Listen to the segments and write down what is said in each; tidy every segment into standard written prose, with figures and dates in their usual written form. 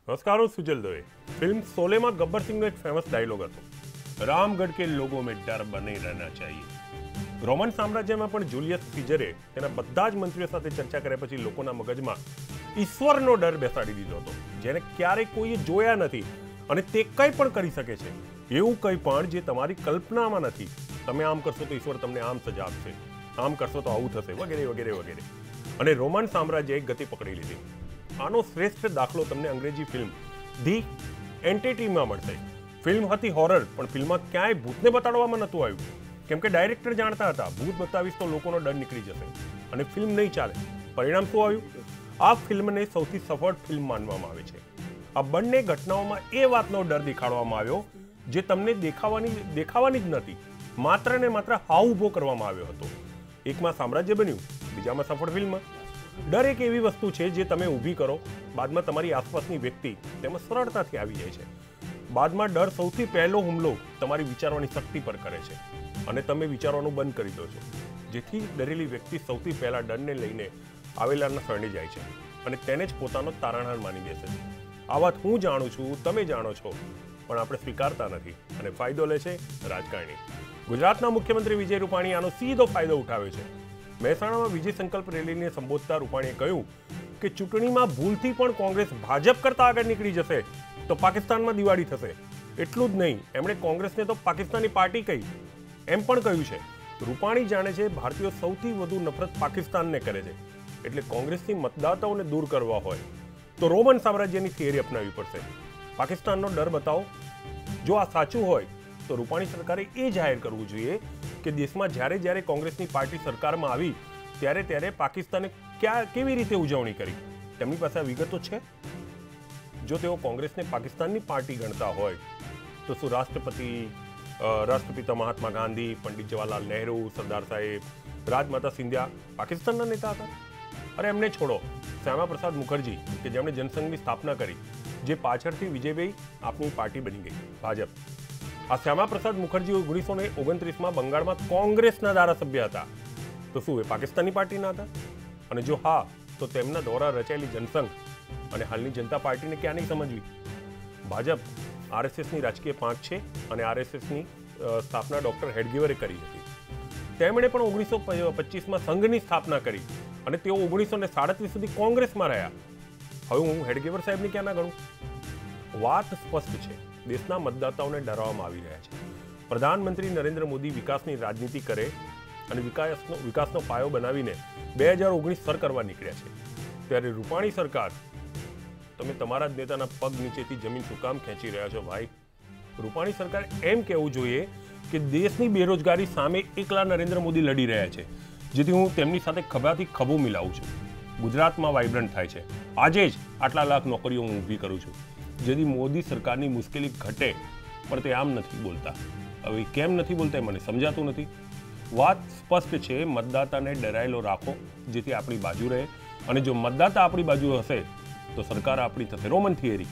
नमस्कार, હું સુજલ દવે। ફિલ્મ શોલેમાં ગબ્બર સિંહનો એક ફેમસ ડાયલોગ હતો, રામગઢ કે લોકો મેં ડર બને રહેના ચાહીએ। રોમન સામ્રાજ્યમાં પણ જુલિયસ સીઝરે તેના બધા જ મંત્રીઓ સાથે ચર્ચા કર્યા પછી લોકોના મગજમાં ઈશ્વરનો ડર બેસાડી દીધો હતો, જેને ક્યારેય કોઈએ જોયા નથી અને તે કંઈ પણ કરી શકે છે, એવું કંઈ પણ જે તમારી કલ્પનામાં નથી। તમે આમ કરશો તો ઈશ્વર તમને આમ સજા આપશે, આમ કરશો તો આવું થશે, વગેરે વગેરે વગેરે। અને રોમન સામ્રાજ્યએ ગતિ પકડી લીધી। આનો શ્રેષ્ઠ દાખલો તમને અંગ્રેજી ફિલ્મ ધી એન્ટિટીમાં મળશે। ફિલ્મ હતી હોરર, પણ ફિલ્મમાં ક્યાંય ભૂતને બતાડવામાં નહોતું આવ્યું, કેમ કે ડાયરેક્ટર જાણતા હતા ભૂત બતાવીશ તો લોકોનો ડર નીકળી જશે અને ફિલ્મ નહીં ચાલે। પરિણામ શું આવ્યું? આ ફિલ્મને સૌથી સફળ ફિલ્મ માનવામાં આવે છે। આ બંને ઘટનાઓમાં એ વાતનો ડર દેખાડવામાં આવ્યો જે તમને દેખાવાની જ નથી, માત્ર ને માત્ર હાવ ઊભો કરવામાં આવ્યો હતો। એકમાં સામ્રાજ્ય બન્યું, બીજામાં સફળ ફિલ્મ। ડર એક એવી વસ્તુ છે જે તમે ઊભી કરો, બાદમાં તમારી આસપાસની વ્યક્તિ તેમાં સરળતાથી આવી જાય છે। બાદમાં ડર સૌથી પહેલો હુમલો તમારી વિચારવાની શક્તિ પર કરે છે અને તમે વિચારવાનું બંધ કરી દો છો, જેથી ડરેલી વ્યક્તિ સૌથી પહેલા ડરને લઈને આવેલાના શરણે જાય છે અને તેને જ પોતાનો તારણહાર માની બેસે છે। આ વાત હું જાણું છું, તમે જાણો છો, પણ આપણે સ્વીકારતા નથી અને ફાયદો લે છે રાજકારણી। ગુજરાતના મુખ્યમંત્રી વિજય રૂપાણી આનો સીધો ફાયદો ઉઠાવ્યો છે। મહેસાણામાં વિજય સંકલ્પ રેલીને સંબોધતા રૂપાણીએ કહ્યું કે ચૂંટણીમાં ભૂલથી પણ કોંગ્રેસ ભાજપ કરતા આગળ નીકળી જશે તો પાકિસ્તાનમાં દિવાળી થશે। એટલું જ નહીં, એમણે કોંગ્રેસને તો પાકિસ્તાની પાર્ટી કહી એમ પણ કહ્યું છે। રૂપાણી જાણે છે ભારતીયો સૌથી વધુ નફરત પાકિસ્તાનને કરે છે, એટલે કોંગ્રેસથી મતદાતાઓને દૂર કરવા હોય તો રોમન સામ્રાજ્યની થિયરી અપનાવવી પડશે। પાકિસ્તાનનો ડર બતાવો। જો આ સાચું હોય તો રૂપાણી સરકારે એ જાહેર કરવું જોઈએ કે દેશમાં જ્યારે કોંગ્રેસની પાર્ટી સરકારમાં આવી ત્યારે પાકિસ્તાને કેવી રીતે ઉજવણી કરી, તેમની પાસે આ વિગતો છે? જો તેઓ કોંગ્રેસને પાકિસ્તાનની પાર્ટી ગણતા હોય તો શું રાષ્ટ્રપિતા મહાત્મા ગાંધી, પંડિત જવાહરલાલ નહેરુ, સરદાર સાહેબ, રાજમાતા સિંધિયા પાકિસ્તાનના નેતા હતા? અરે એમને છોડો, શ્યામા પ્રસાદ મુખર્જી કે જેમણે જનસંઘની સ્થાપના કરી, જે પાછળથી વિજયભાઈ આપની પાર્ટી બની ગઈ ભાજપ। આ શ્યામા પ્રસાદ મુખર્જી 1929માં બંગાળમાં કોંગ્રેસના ધારાસભ્ય હતા, તો શું એ પાકિસ્તાની પાર્ટીના હતા? અને જો હા, તો તેમના દ્વારા રચાયેલી જનસંઘ અને હાલની જનતા પાર્ટીને ક્યાં નહીં સમજવી? ભાજપ આરએસએસની રાજકીય પાંખ છે અને આરએસએસની સ્થાપના ડોક્ટર હેડગેવરે કરી હતી। તેમણે પણ 1925માં સંઘની સ્થાપના કરી અને તેઓ 1937 સુધી કોંગ્રેસમાં રહ્યા। હવે હું હેડગેવર સાહેબને ક્યાં ના ગણું? વાત સ્પષ્ટ છે, દેશના મતદાતાઓને ડરાવવામાં આવી રહ્યા છે। પ્રધાનમંત્રી નરેન્દ્ર મોદી વિકાસની રાજનીતિ કરે અને વિકાસનો પાયો બનાવીને 2019 સર કરવા નીકળ્યા છે, ત્યારે રૂપાણી સરકાર, તમે તમારા જ નેતાના પગ નીચેથી જમીન શું કામ ખેંચી રહ્યા છો ભાઈ? રૂપાણી સરકાર એમ કહેવું જોઈએ કે દેશની બેરોજગારી સામે એકલા નરેન્દ્ર મોદી લડી રહ્યા છે, જેથી હું તેમની સાથે ખભાથી ખભો મિલાવું છું। ગુજરાતમાં વાઇબ્રન્ટ થાય છે, આજે જ આટલા લાખ નોકરીઓ હું ઊભી કરું છું, જેથી મોદી સરકારની મુશ્કેલી ઘટે, પણ તે આમ નથી બોલતા। હવે કેમ નથી બોલતા મને સમજાતું નથી। વાત સ્પષ્ટ છે, મતદાતાને ડરાયેલો રાખો જેથી આપણી બાજુ રહે, અને જો મતદાતા આપણી બાજુ હશે તો સરકાર આપણી થશે। રોમન થિયરી,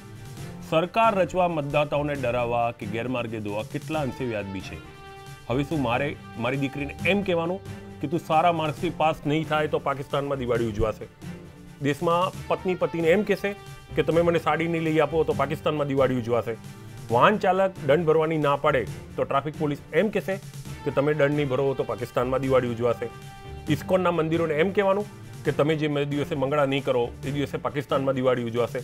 સરકાર રચવા મતદાતાઓને ડરાવવા કે ગેરમાર્ગે દોવા કેટલા અંશે વ્યાજબી છે? હવે શું મારી દીકરીને એમ કહેવાનું કે તું સારા માર્ક્સથી પાસ નહીં થાય તો પાકિસ્તાનમાં દિવાળી ઉજવાશે? દેશમાં પતિને એમ કહેશે કે તમે મને સાડી નહીં લઈ આપો તો પાકિસ્તાનમાં દિવાળી ઉજવાશે? વાહન ચાલક દંડ ભરવાની ના પાડે તો ટ્રાફિક પોલીસ એમ કહેશે કે તમે દંડ નહીં ભરો તો પાકિસ્તાનમાં દિવાળી ઉજવાશે? ઇસ્કોનના મંદિરોને એમ કહેવાનું કે તમે જે દિવસે મંગળા નહીં કરો એ દિવસે પાકિસ્તાનમાં દિવાળી ઉજવાશે?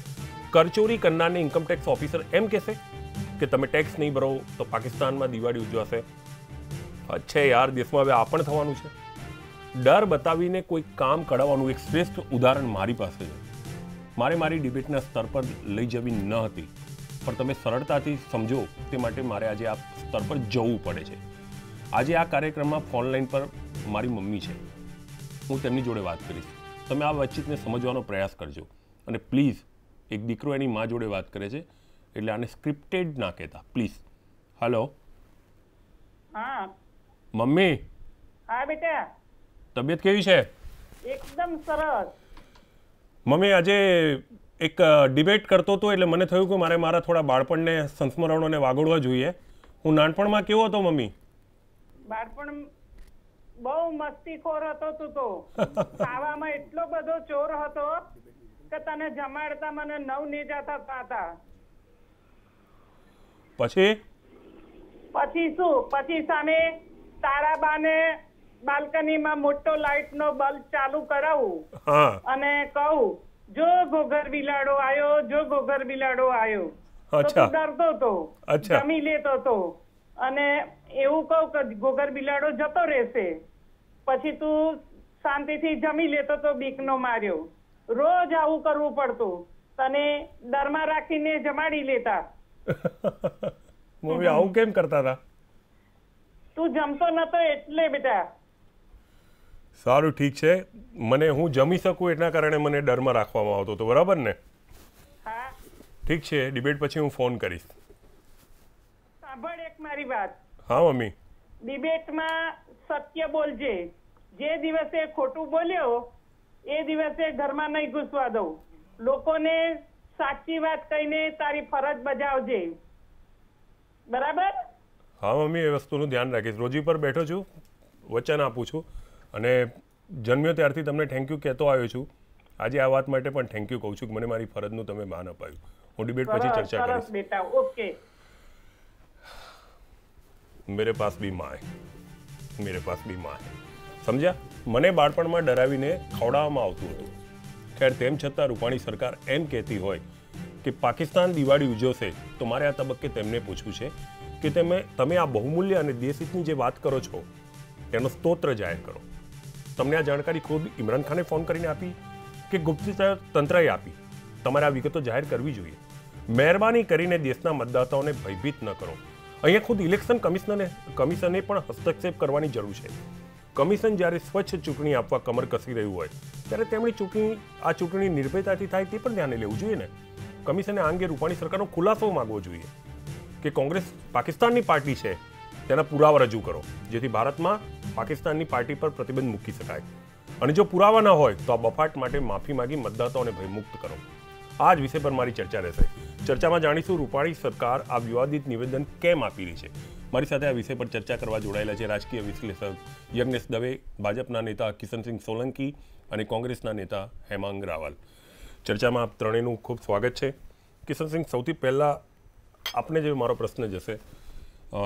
કરચોરી કરનારને ઇન્કમટેક્સ ઓફિસર એમ કહેશે કે તમે ટેક્સ નહીં ભરો તો પાકિસ્તાનમાં દિવાળી ઉજવાશે? અચ્છા યાર, દેશમાં હવે આ પણ થવાનું છે? ડર બતાવીને કોઈ કામ કઢાવવાનું એક શ્રેષ્ઠ ઉદાહરણ મારી પાસે છે। મારી ડિબેટના સ્તર પર લઈ જવી ન હતી, પણ તમે સરળતાથી સમજો તે માટે મારે આજે આ સ્તર પર જવું પડે છે। આજે આ કાર્યક્રમમાં ફોનલાઈન પર મારી મમ્મી છે, હું તેમની જોડે વાત કરીશ। તમે આ વાતચીતને સમજવાનો પ્રયાસ કરજો અને પ્લીઝ, એક દીકરો એની મા જોડે વાત કરે છે એટલે આને સ્ક્રિપ્ટેડ ના કહેતા પ્લીઝ। હેલો હા મમ્મી। હા બેટા, તબિયત કેવી છે? એકદમ સરસ। મમ્મી, આજે એક ડિબેટ કરતો હતો એટલે મને થયું કે મારે મારા થોડા બાળપણને સંસ્મરણોને વાગોળવા જોઈએ। હું નાનપણમાં કેવો હતો મમ્મી? બાળપણ બહુ મસ્તીખોર હતો તું તો। ખાવામાં એટલો બધો ચોર હતો કે તને જમાડતા મને નવ નેજા થતા હતા. પછી પછી શું? પછી સામે તારા બાને બાલ્કનીમાં મોટો લાઇટનો બલ્બ ચાલુ કરાવું હા અને કહું, જો ઘોઘર બિલાડો આવ્યો, જો ઘોઘર બિલાડો આવ્યો. તો અચ્છા. તું ડરતો હતો, અચ્છા. જમી લેતો હતો અને એવું કહું કે ઘોઘર બિલાડો જતો રહેશે. પછી તું શાંતિથી જમી લેતો તો બીકનો માર્યો. રોજ આવું કરવું પડતું. તને ડરમાં રાખીને જમાડી લેતા. મમ્મી આવું કેમ કરતા હતા? તું જમતો નતો એટલે બેટા. સારું ઠીક છે, મને હું જમી શકું એટલા કારણે મને ડરમાં રાખવામાં આવતો હતો, બરાબર ને? હા, ઠીક છે, ડિબેટ પછી હું ફોન કરીશ. સાંભળ એક મારી વાત. હા મમ્મી. ડિબેટમાં સત્ય બોલજે. જે દિવસે ખોટું બોલ્યો એ દિવસે ઘરમાં નહીં ઘૂસવા દઉં. લોકોને સાચી વાત કહીને તારી ફરજ બજાવજે, બરાબર? હા મમ્મી, એ વસ્તુનું ધ્યાન રાખીશ. રોજી પર બેઠો છું, વચન આપું છું અને જન્મ્યો ત્યારથી તમને થેન્ક યુ કહેતો આવ્યો છું. આજે આ વાત માટે પણ થેન્ક યુ કહું છું કે મને મારી ફરજનું તમે માન અપાયું. હું ડિબેટ પછી ચર્ચા કરીશ. સરસ બેટા, ઓકે. મેરે પાસ ભી માँ હૈ, મેરે પાસ ભી માँ હૈ. સમજ્યા? મને બાળપણમાં ડરાવીને ખવડાવવામાં આવતું હતું. ખેર તેમ છતાં રૂપાણી સરકાર એમ કહેતી હોય કે પાકિસ્તાન દિવાળી ઉજવશે તો મારે આ તબક્કે તેમને પૂછવું છે કે તમે આ બહુમૂલ્ય અને દેશહિતની જે વાત કરો છો તેનો સ્તોત્ર જાહેર કરો. તમને આ જાણકારી ખુદ ઇમરાન ખાને ફોન કરીને આપી કે ગુપ્તચર તંત્રએ આપી? તમારે આ વિગતો જાહેર કરવી જોઈએ. મહેરબાની કરીને દેશના મતદાતાઓને ભયભીત ન કરો. અહીંયા ખુદ ઇલેક્શન કમિશને પણ હસ્તક્ષેપ કરવાની જરૂર છે. કમિશન જ્યારે સ્વચ્છ ચૂંટણી આપવા કમર કસી રહ્યું હોય ત્યારે તેમની ચૂંટણી નિર્ભયતાથી થાય તે પણ ધ્યાને લેવું જોઈએ ને. કમિશને આ અંગે રૂપાણી સરકારનો ખુલાસો માંગવો જોઈએ કે કોંગ્રેસ પાકિસ્તાનની પાર્ટી છે તેના પુરાવા રજૂ કરો, જેથી ભારતમાં પાકિસ્તાનની પાર્ટી પર પ્રતિબંધ મૂકી શકાય. અને જો પુરાવા ન હોય તો આ બફાટ માટે માફી માંગી મતદાતાઓને ભયમુક્ત કરો. આ જ વિષય પર મારી ચર્ચા રહેશે. ચર્ચામાં જાણીશું રૂપાણી સરકાર આ વિવાદિત નિવેદન કેમ આપી રહી છે. મારી સાથે આ વિષય પર ચર્ચા કરવા જોડાયેલા છે રાજકીય વિશ્લેષક યજ્ઞેશ દવે, ભાજપના નેતા કિશનસિંહ સોલંકી અને કોંગ્રેસના નેતા હેમાંગ રાવલ. ચર્ચામાં આપ ત્રણેયનું ખૂબ સ્વાગત છે. કિશનસિંહ, સૌથી પહેલાં આપને જે મારો પ્રશ્ન જશે,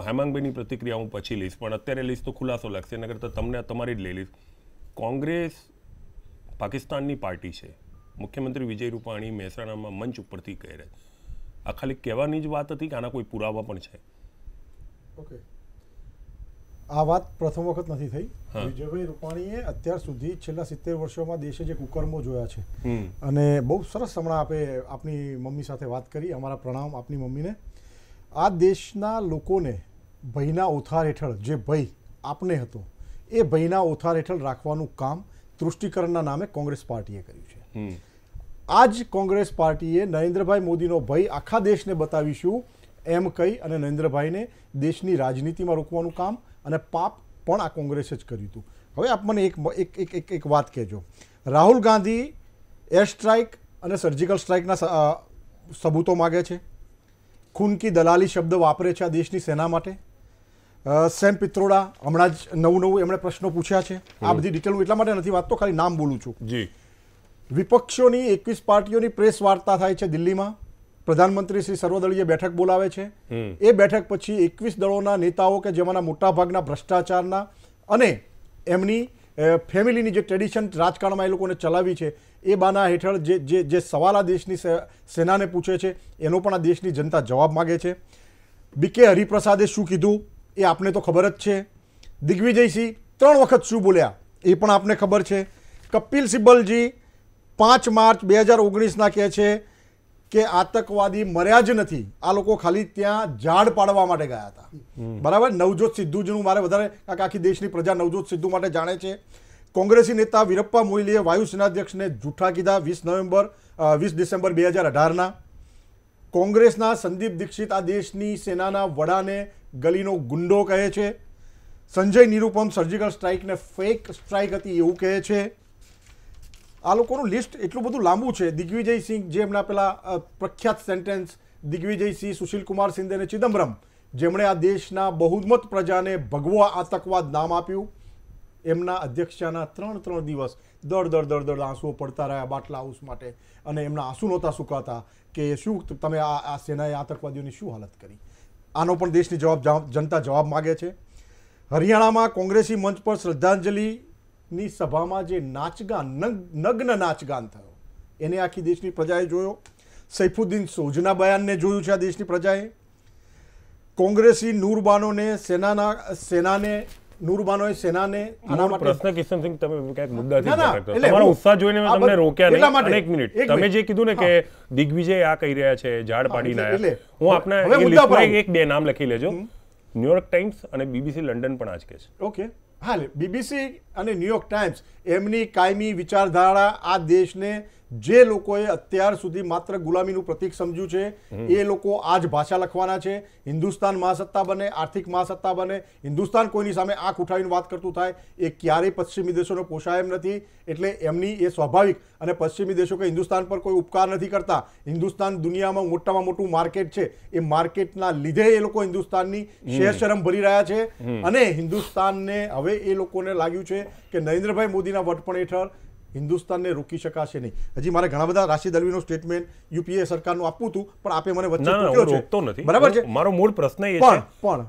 હેમાંગભાઈની પ્રતિક્રિયા હું પછી લઈશ, પણ અત્યારે લઈશ તો ખુલાસો લાગશે, એના કરતાં તમને તમારી જ લઈ લઈશ. કોંગ્રેસ પાકિસ્તાનની પાર્ટી છે, મુખ્યમંત્રી વિજય રૂપાણી મહેસાણામાં મંચ ઉપરથી કહી રહ્યા. આ ખાલી કહેવાની જ વાત હતી કે આના કોઈ પુરાવા પણ છે? ઓકે, આ વાત પ્રથમ વખત નથી થઈ. વિજયભાઈ રૂપાણીએ અત્યાર સુધી છેલ્લા 70 વર્ષોમાં દેશે જે કુકર્મો જોયા છે અને બહુ સરસ હમણાં આપની મમ્મી સાથે વાત કરી. અમારા પ્રણામ આપની મમ્મીને. આ દેશના લોકોને ભયના ઓથાર હેઠળ જે ભય આપને હતો એ ભયના ઓથાર હેઠળ રાખવાનું કામ તૃષ્ટિકરણના નામે કોંગ્રેસ પાર્ટીએ કર્યું છે. આ જ કોંગ્રેસ પાર્ટીએ નરેન્દ્રભાઈ મોદીનો ભય આખા દેશને બતાવીશું એમ કહી અને નરેન્દ્રભાઈને દેશની રાજનીતિમાં રોકવાનું કામ અને પાપ પણ આ કોંગ્રેસે જ કર્યું હતું. હવે આપ મને એક વાત કહેજો. રાહુલ ગાંધી એર સ્ટ્રાઇક અને સર્જિકલ સ્ટ્રાઇકના સબૂતો માગે છે. ખૂન કી દલાલી શબ્દ વાપરે છે આ દેશની સેના માટે. સેમ પિત્રોડા હમણાં જ નવું એમણે પ્રશ્નો પૂછ્યા છે. આ બધી ડિટેલ હું એટલા માટે નથી વાંચતો, ખાલી નામ બોલું છું. જી. વિપક્ષોની 21 પાર્ટીઓની પ્રેસ વાર્તા થાય છે દિલ્હીમાં. પ્રધાનમંત્રી શ્રી સર્વદળીય બેઠક બોલાવે છે. એ બેઠક પછી 21 દળોના નેતાઓ કે જેમાંના મોટાભાગના ભ્રષ્ટાચારના અને એમની ફેમિલીની જે ટ્રેડિશન રાજકારણમાં એ લોકોને ચલાવી છે એ બાના હેઠળ જે સવાલ આ દેશની સેનાને પૂછે છે એનો પણ આ દેશની જનતા જવાબ માગે છે. બીકે હરિપ્રસાદે શું કીધું એ આપને તો ખબર જ છે. દિગ્વિજયસિંહ 3 વખત શું બોલ્યા એ પણ આપને ખબર છે. કપિલ સિબ્બલજી 5 માર્ચ 2019ના કહે છે કે આતંકવાદી મર્યા જ નથી, આ લોકો ખાલી ત્યાં ઝાડ પાડવા માટે ગયા હતા. બરાબર. નવજોત સિદ્ધુજીનું મારે વધારે આખી દેશની પ્રજા નવજોત સિદ્ધુ માટે જાણે છે. કોંગ્રેસી નેતા વીરપ્પા મોઇલીએ વાયુસેનાધ્યક્ષને જૂઠા કીધા 20 ડિસેમ્બર 2018ના. કોંગ્રેસના સંદીપ દીક્ષિત આ દેશની સેનાના વડાને ગલીનો ગુંડો કહે છે. સંજય નિરુપમ સર્જિકલ સ્ટ્રાઇકને ફેક સ્ટ્રાઇક હતી એવું કહે છે. આ લોકોનું લિસ્ટ એટલું બધું લાંબુ છે. દિગ્વિજયસિંહ જે એમના પેલા પ્રખ્યાત સેન્ટેન્સ દિગ્વિજયસિંહ, સુશીલ કુમાર સિંધે અને ચિદમ્બરમ જેમણે આ દેશના બહુમત પ્રજાને ભગવો આતંકવાદ નામ આપ્યું એમના અધ્યક્ષાના 3 દિવસ દડ આંસુઓ પડતા રહ્યા બાટલા હાઉસ માટે, અને એમના આંસુ નહોતા સુકાતા કે શું તમે આ સેનાએ આતંકવાદીઓની શું હાલત કરી. આનો પણ દેશની જનતા જવાબ માગે છે. હરિયાણામાં કોંગ્રેસી મંચ પર શ્રદ્ધાંજલિની સભામાં જે નાચગાન, નગ્ન નાચગાન થયો, એને આખી દેશની પ્રજાએ જોયો. સૈફુદ્દીન સોજના બયાનને જોયું છે આ દેશની પ્રજાએ. કોંગ્રેસી નૂરબાનોએ સેનાને આના માટે પ્રશ્ન કિશનસિંહ તમે ક્યાંક મુદ્દાથી તમારો ઉત્સાહ જોઈને મેં તમને રોક્યા નહીં. એક મિનિટ, તમે જે કીધું ને કે દિગ્વિજય આ કહી રહ્યા છે, ઝાડ પાડીને આવ્યા, હું આપના એ લિસ્ટમાં એક બે નામ લખી લેજો. ન્યુયોર્ક ટાઈમ્સ અને બીબીસી લંડન પણ આજ કે છે. ઓકે, હા, બીબીસી અને ન્યુયોર્ક ટાઈમ્સ એમની કાયમી વિચારધારા આ દેશને જે લોકોએ અત્યાર સુધી માત્ર ગુલામીનું પ્રતીક સમજ્યું છે એ લોકો આજ ભાષા લખવાના છે. હિન્દુસ્તાન મહાસત્તા બને, આર્થિક મહાસત્તા બને, હિન્દુસ્તાન કોઈની સામે આંખ ઉઠાવીને વાત કરતું થાય એ ક્યારેય પશ્ચિમી દેશોને પોષાય એમ નથી. એટલે એમની એ સ્વાભાવિક, અને પશ્ચિમી દેશો કે હિન્દુસ્તાન પર કોઈ ઉપકાર નથી કરતા. હિન્દુસ્તાન દુનિયામાં મોટામાં મોટું માર્કેટ છે, એ માર્કેટના લીધે એ લોકો હિન્દુસ્તાનની શેરશરમ ભરી રહ્યા છે. અને હિન્દુસ્તાનને હવે એ લોકોને લાગ્યું છે કે નરેન્દ્રભાઈ મોદીના વડપણ હેઠળ હિન્દુસ્તાનને રોકી શકાશે નહીં. હજી મારે ઘણા બધા રાશિદ અલ્વીનો સ્ટેટમેન્ટ યુપીએ સરકારનું આપવું હતું, પણ આપે મને વચ્ચે રોકતો નથી. બરાબર છે. મારો મૂળ પ્રશ્ન એ છે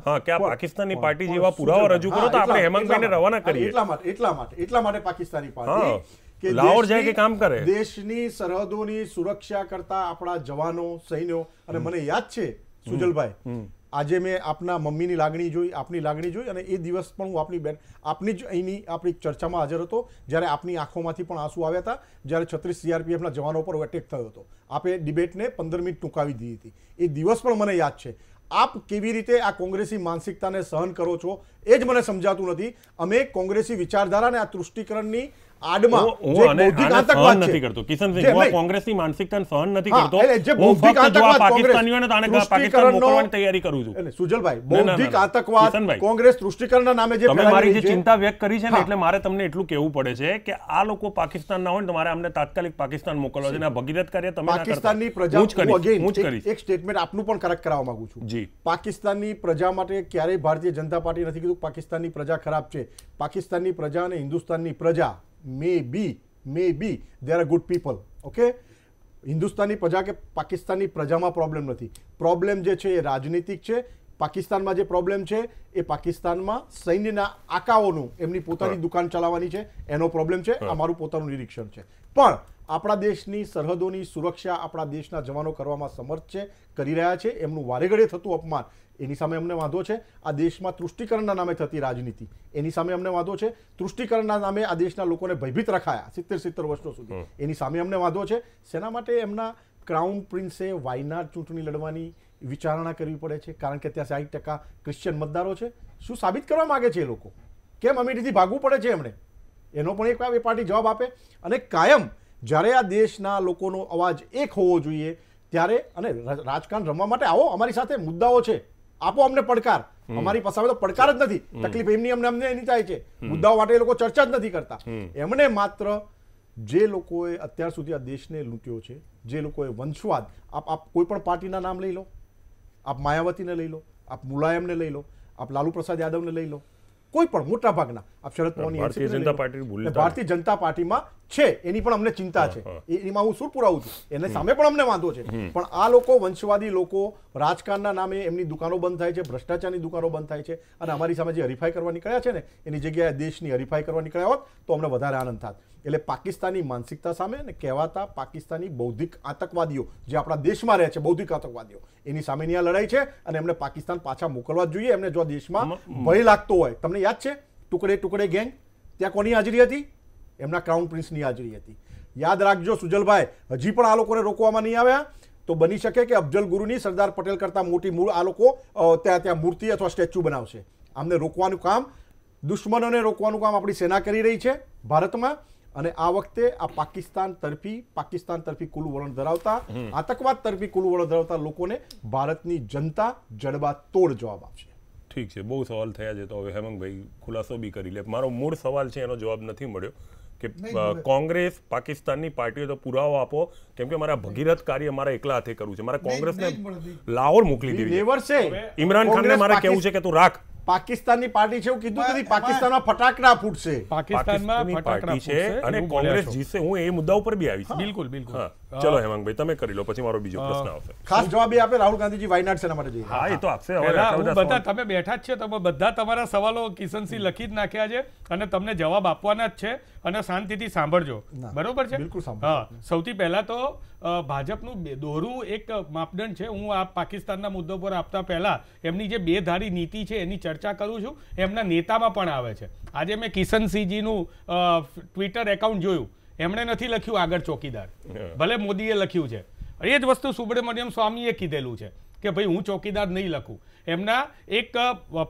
હા કે આ પાકિસ્તાની પાર્ટી જેવા પુરાવા રજૂ કરો તો આપણે હેમંતભાઈને રવાના કરીએ. એટલા માટે પાકિસ્તાની પાર્ટી કે લાહોર જાય કે કામ કરે, દેશની સરહદોની સુરક્ષા કરતા આપણા જવાનો, સૈન્યો. અને મને યાદ છે સુજલભાઈ, આજે મેં આપના મમ્મીની લાગણી જોઈ, આપની લાગણી જોઈ, અને એ દિવસ પણ હું આપની જ અહીંની આપણી ચર્ચામાં હાજર હતો જ્યારે આપની આંખોમાંથી પણ આંસુ આવ્યા હતા જ્યારે 36 CRPFના જવાનો પર એટેક થયો હતો. આપે ડિબેટને 15 મિનિટ ટૂંકાવી દીધી હતી. એ દિવસ પણ મને યાદ છે. આપ કેવી રીતે આ કોંગ્રેસી માનસિકતાને સહન કરો છો એ જ મને સમજાતું નથી. અમે કોંગ્રેસી વિચારધારાને આ તૃષ્ટિકરણની આડમાં જે બૌદ્ધિક આતંકવાદ નથી કરતો કિશનસિંહ, હું કોંગ્રેસની માનસિકતાને સહન નથી કરતો. હું ફક્ત જો આ પાકિસ્તાનીઓને તાને પાકિસ્તાન મોકલવાની તૈયારી કરું છું. એટલે સુજલભાઈ, બૌદ્ધિક આતંકવાદ કોંગ્રેસ તૃષ્ટિકરણના નામે જે તમે મારી જે ચિંતા વ્યક્ત કરી છે ને, એટલે મારે તમને એટલું કહેવું પડે છે કે આ લોકો પાકિસ્તાનના હોય ને તમારે અમને તાત્કાલિક પાકિસ્તાન મોકલવા છે. ભગીરથ કાર્ય તમે પાકિસ્તાનની પ્રજા, એક સ્ટેટમેન્ટ આપનું પણ કરેક્ટ કરાવવા માંગુ છું. જી, પાકિસ્તાનની પ્રજા માટે ક્યારેય ભારતીય જનતા પાર્ટી નથી કીધું પાકિસ્તાનની પ્રજા ખરાબ છે. પાકિસ્તાનની પ્રજા અને હિન્દુસ્તાનની પ્રજા maybe they are good people. Okay, હિન્દુસ્તાનની પ્રજા કે પાકિસ્તાનની પ્રજામાં પ્રોબ્લેમ નથી. પ્રોબ્લેમ જે છે એ રાજનીતિક છે. પાકિસ્તાનમાં જે પ્રોબ્લેમ છે એ પાકિસ્તાનમાં સૈન્યના આકાઓનું, એમની પોતાની દુકાન ચલાવવાની છે, એનો પ્રોબ્લેમ છે. આ મારું પોતાનું નિરીક્ષણ છે. પણ આપણા દેશની સરહદોની સુરક્ષા આપણા દેશના જવાનો કરવામાં સમર્થ છે, કરી રહ્યા છે. એમનું વારેઘડે થતું અપમાન, એની સામે અમને વાંધો છે. આ દેશમાં તૃષ્ટિકરણના નામે થતી રાજનીતિ, એની સામે અમને વાંધો છે. તૃષ્ટિકરણના નામે આ દેશના લોકોને ભયભીત રખાયા 70 વર્ષો સુધી, એની સામે અમને વાંધો છે. શેના માટે એમના ક્રાઉન પ્રિન્સે વાયનાડ ચૂંટણી લડવાની વિચારણા કરવી પડે છે? કારણ કે ત્યાં 60% ક્રિશ્ચિયન મતદારો છે. શું સાબિત કરવા માંગે છે એ લોકો? કેમ અમેઠીથી ભાગવું પડે છે એમણે? એનો પણ એક પાર્ટી જવાબ આપે. અને કાયમ જ્યારે આ દેશના લોકોનો અવાજ એક હોવો જોઈએ ત્યારે, અને રાજકારણ રમવા માટે આવો, અમારી સાથે મુદ્દાઓ છે, આપો અમને પડકાર. અમારી પાસે તો પડકાર જ નથી. તકલીફ અમને એની થાય છે, મુદ્દાઓ માટે એ લોકો ચર્ચા જ નથી કરતા. એમણે માત્ર જે લોકોએ અત્યાર સુધી આ દેશને લૂંટ્યો છે, જે લોકોએ વંશવાદ, આપ કોઈ પણ પાર્ટીના નામ લઈ લો, આપ માયાવતીને લઈ લો, આપ મુલાયમને લઈ લો, આપ લાલુ પ્રસાદ યાદવને લઈ લો, કોઈ પણ મોટા ભાગના, આપ શરદ પવારની ભારતીય જનતા પાર્ટીમાં છે, એની પણ અમને ચિંતા છે. એમાં હું શું પુરાવું છું, એને સામે પણ અમને વાંધો છે. પણ આ લોકો વંશવાદી લોકો રાજકારણના નામે એમની દુકાનો બંધ થાય છે, ભ્રષ્ટાચારની દુકાનો બંધ થાય છે, અને અમારી સામે જે હરીફાઈ કરવા નીકળ્યા છે ને, એની જગ્યાએ દેશની હરીફાઈ કરવા નીકળ્યા હોત તો અમને વધારે આનંદ થાત. એટલે પાકિસ્તાની માનસિકતા સામે અને કહેવાતા પાકિસ્તાની બૌદ્ધિક આતંકવાદીઓ જે આપણા દેશમાં રહે છે, બૌદ્ધિક આતંકવાદીઓ, એની સામેની આ લડાઈ છે. અને એમને પાકિસ્તાન પાછા મોકલવા જ જોઈએ. એમને જો દેશમાં ભય લાગતો હોય, તમને યાદ છે ટુકડે ગેંગ, ત્યાં કોની હાજરી હતી? એમના ક્રાઉન પ્રિન્સની હાજરી હતી. યાદ રાખજો સુજલભાઈ, હજી પણ આ લોકોને રોકવામાં નહીં આવ્યા તો બની શકે કે અફજલ ગુરુની સરદાર પટેલ કરતા મોટી આ લોકો ત્યાં મૂર્તિ અથવા સ્ટેચ્યુ બનાવશે. આમને રોકવાનું કામ, દુશ્મનોને રોકવાનું કામ આપણી સેના કરી રહી છે ભારતમાં. અને આ વખતે આ પાકિસ્તાન તરફી કુલ વલણ ધરાવતા, આતંકવાદ તરફી કુલ વલણ ધરાવતા લોકોને ભારતની જનતા જડબાતોડ જવાબ આપશે. ઠીક છે, બહુ સવાલ થયા છે, તો હવે હેમંતભાઈ ખુલાસો બી કરી લે. મારો મૂળ સવાલ છે, એનો જવાબ નથી મળ્યો કે કોંગ્રેસ પાકિસ્તાનની પાર્ટીઓ તો પુરાવો આપો, કેમ કે મારા ભગીરથ કાર્ય મારા એકલા હાથે કરવું છે. મારે કોંગ્રેસને લાહોર મોકલી દેવી છે. ઇમરાન ખાનને મારે કહેવું છે કે તું રાખ, પાકિસ્તાનની પાર્ટી છે એવું કીધું નથી. પાકિસ્તાનમાં ફટાકડા ફૂટશે. પાકિસ્તાનમાં ફટાકડા છે અને કોંગ્રેસ જીતશે. હું એ મુદ્દા ઉપર બી આવીશ. બિલકુલ બિલકુલ. ચલો હેમાંગભાઈ તમે કરી લો, પછી મારો બીજો પ્રશ્ન આવશે. ખાસ જવાબ એ આપે રાહુલ ગાંધીજી વાયનાડ શેના માટે જઈ રહ્યા? હા, એ તો આપશે. બધા તમે બેઠા જ છે, તમે બધા તમારા સવાલો કિશનસિંહ લખી જ નાખ્યા છે અને તમને જવાબ આપવાના જ છે અને શાંતિથી સાંભળજો. બરોબર છે? બિલકુલ સાંભળો. હા, સૌથી પહેલા તો ભાજપનું દોરું એક માપદંડ છે. હું આ પાકિસ્તાનના મુદ્દા પર આપતા પહેલા એમની જે બે ધારી નીતિ છે એની ચર્ચા કરું છું. એમના નેતામાં પણ આવે છે. આજે મેં કિશનસિંહજીનું ટ્વિટર એકાઉન્ટ જોયું. એમણે નથી લખ્યું આગળ ચોકીદાર, ભલે મોદીએ લખ્યું છે. એ જ વસ્તુ સુબ્રમણ્યમ સ્વામીએ કીધેલું છે કે ભાઈ હું ચોકીદાર નહીં લખું. એમના એક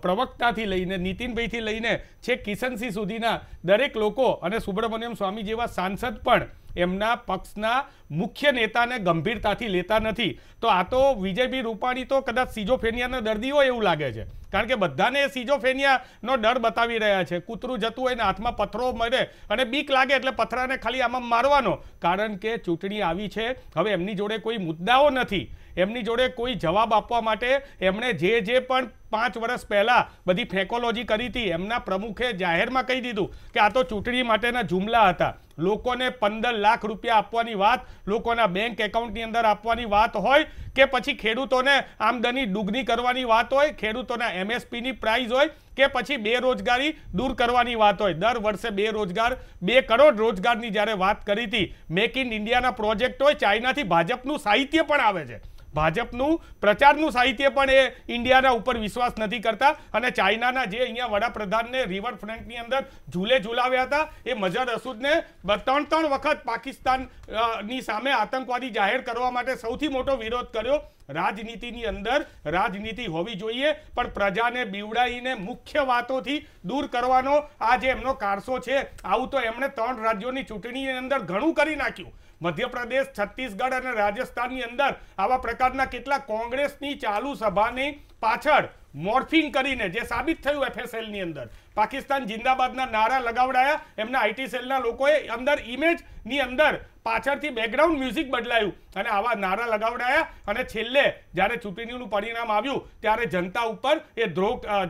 પ્રવક્તાથી લઈને નીતિનભાઈથી લઈને છેક કિશનસિંહ સુધીના દરેક લોકો અને સુબ્રમણ્યમ સ્વામી જેવા સાંસદ પણ એમના પક્ષના મુખ્ય નેતાને ગંભીરતાથી લેતા નથી. તો આ તો વિજયભાઈ રૂપાણી તો કદાચ સિઝોફ્રેનિયાના દર્દી હોય એવું લાગે છે, કારણ કે બધાને સિઝોફ્રેનિયાનો ડર બતાવી રહ્યા છે. કૂતરું જતું હોય ને હાથમાં પથ્થરો મળે અને બીક લાગે એટલે પથરાને ખાલી આમાં મારવાનો, કારણ કે ચૂંટણી આવી છે. હવે એમની જોડે કોઈ મુદ્દાઓ નથી, એમની જોડે કોઈ જવાબ આપવા માટે એમણે જે પણ 5 વર્ષ પહેલા બધી ફેકોલોજી કરી હતી, એમના પ્રમુખે જાહેરમાં કહી દીધું કે આ તો ચૂંટણી માટેના જુમલા હતા. લોકોને 15 લાખ રૂપિયા આપવાની વાત, લોકોના બેંક એકાઉન્ટની અંદર આપવાની વાત હોય કે પછી ખેડૂતોને આમદની દુગની કરવાની વાત હોય, ખેડૂતોના MSPની પ્રાઇસ હોય કે પછી બેરોજગારી દૂર કરવાની વાત હોય. દર વર્ષે 2 કરોડ રોજગારની જ્યારે વાત કરી હતી, મેક ઇન ઇન્ડિયાના પ્રોજેક્ટ હોય, ચાઇનાથી ભાજપનું સાહિત્ય પણ આવે છે. ભાજપનું પ્રચારનું સાહિત્ય પણ એ ઇન્ડિયાના ઉપર વિશ્વાસ નથી કરતા અને ચાઇનાના જે અહીંયા વડાપ્રધાનને રિવરફ્રન્ટની અંદર ઝૂલે ઝૂલાવ્યા હતા, એ મઝહર અસૂદને 3 વખત પાકિસ્તાનની સામે આતંકવાદી જાહેર કરવા માટે સૌથી મોટો વિરોધ કર્યો. રાજનીતિની અંદર રાજનીતિ હોવી જોઈએ, પણ પ્રજાને બીવડાવીને મુખ્ય વાતોથી દૂર કરવાનો આ જે એમનો કારસો છે, આવું તો એમણે 3 રાજ્યોની ચૂંટણીની અંદર ઘણું કરી નાખ્યું. મધ્યપ્રદેશ, છત્તીસગઢ અને રાજસ્થાનની અંદર આવા પ્રકારના કેટલા કોંગ્રેસની ચાલુ સભાની પાછળ મોર્ફિંગ કરીને જે સાબિત થયું FSLની અંદર પાકિસ્તાન જિંદાબાદના નારા લગાવડાયા. એમના IT સેલના લોકોએ અંદર ઇમેજની અંદર પાછળથી બેકગ્રાઉન્ડ મ્યુઝિક બદલાયું અને આવા નારા લગાવડાયા અને છેલ્લે જ્યારે ચૂંટણીનું પરિણામ આવ્યું ત્યારે જનતા ઉપર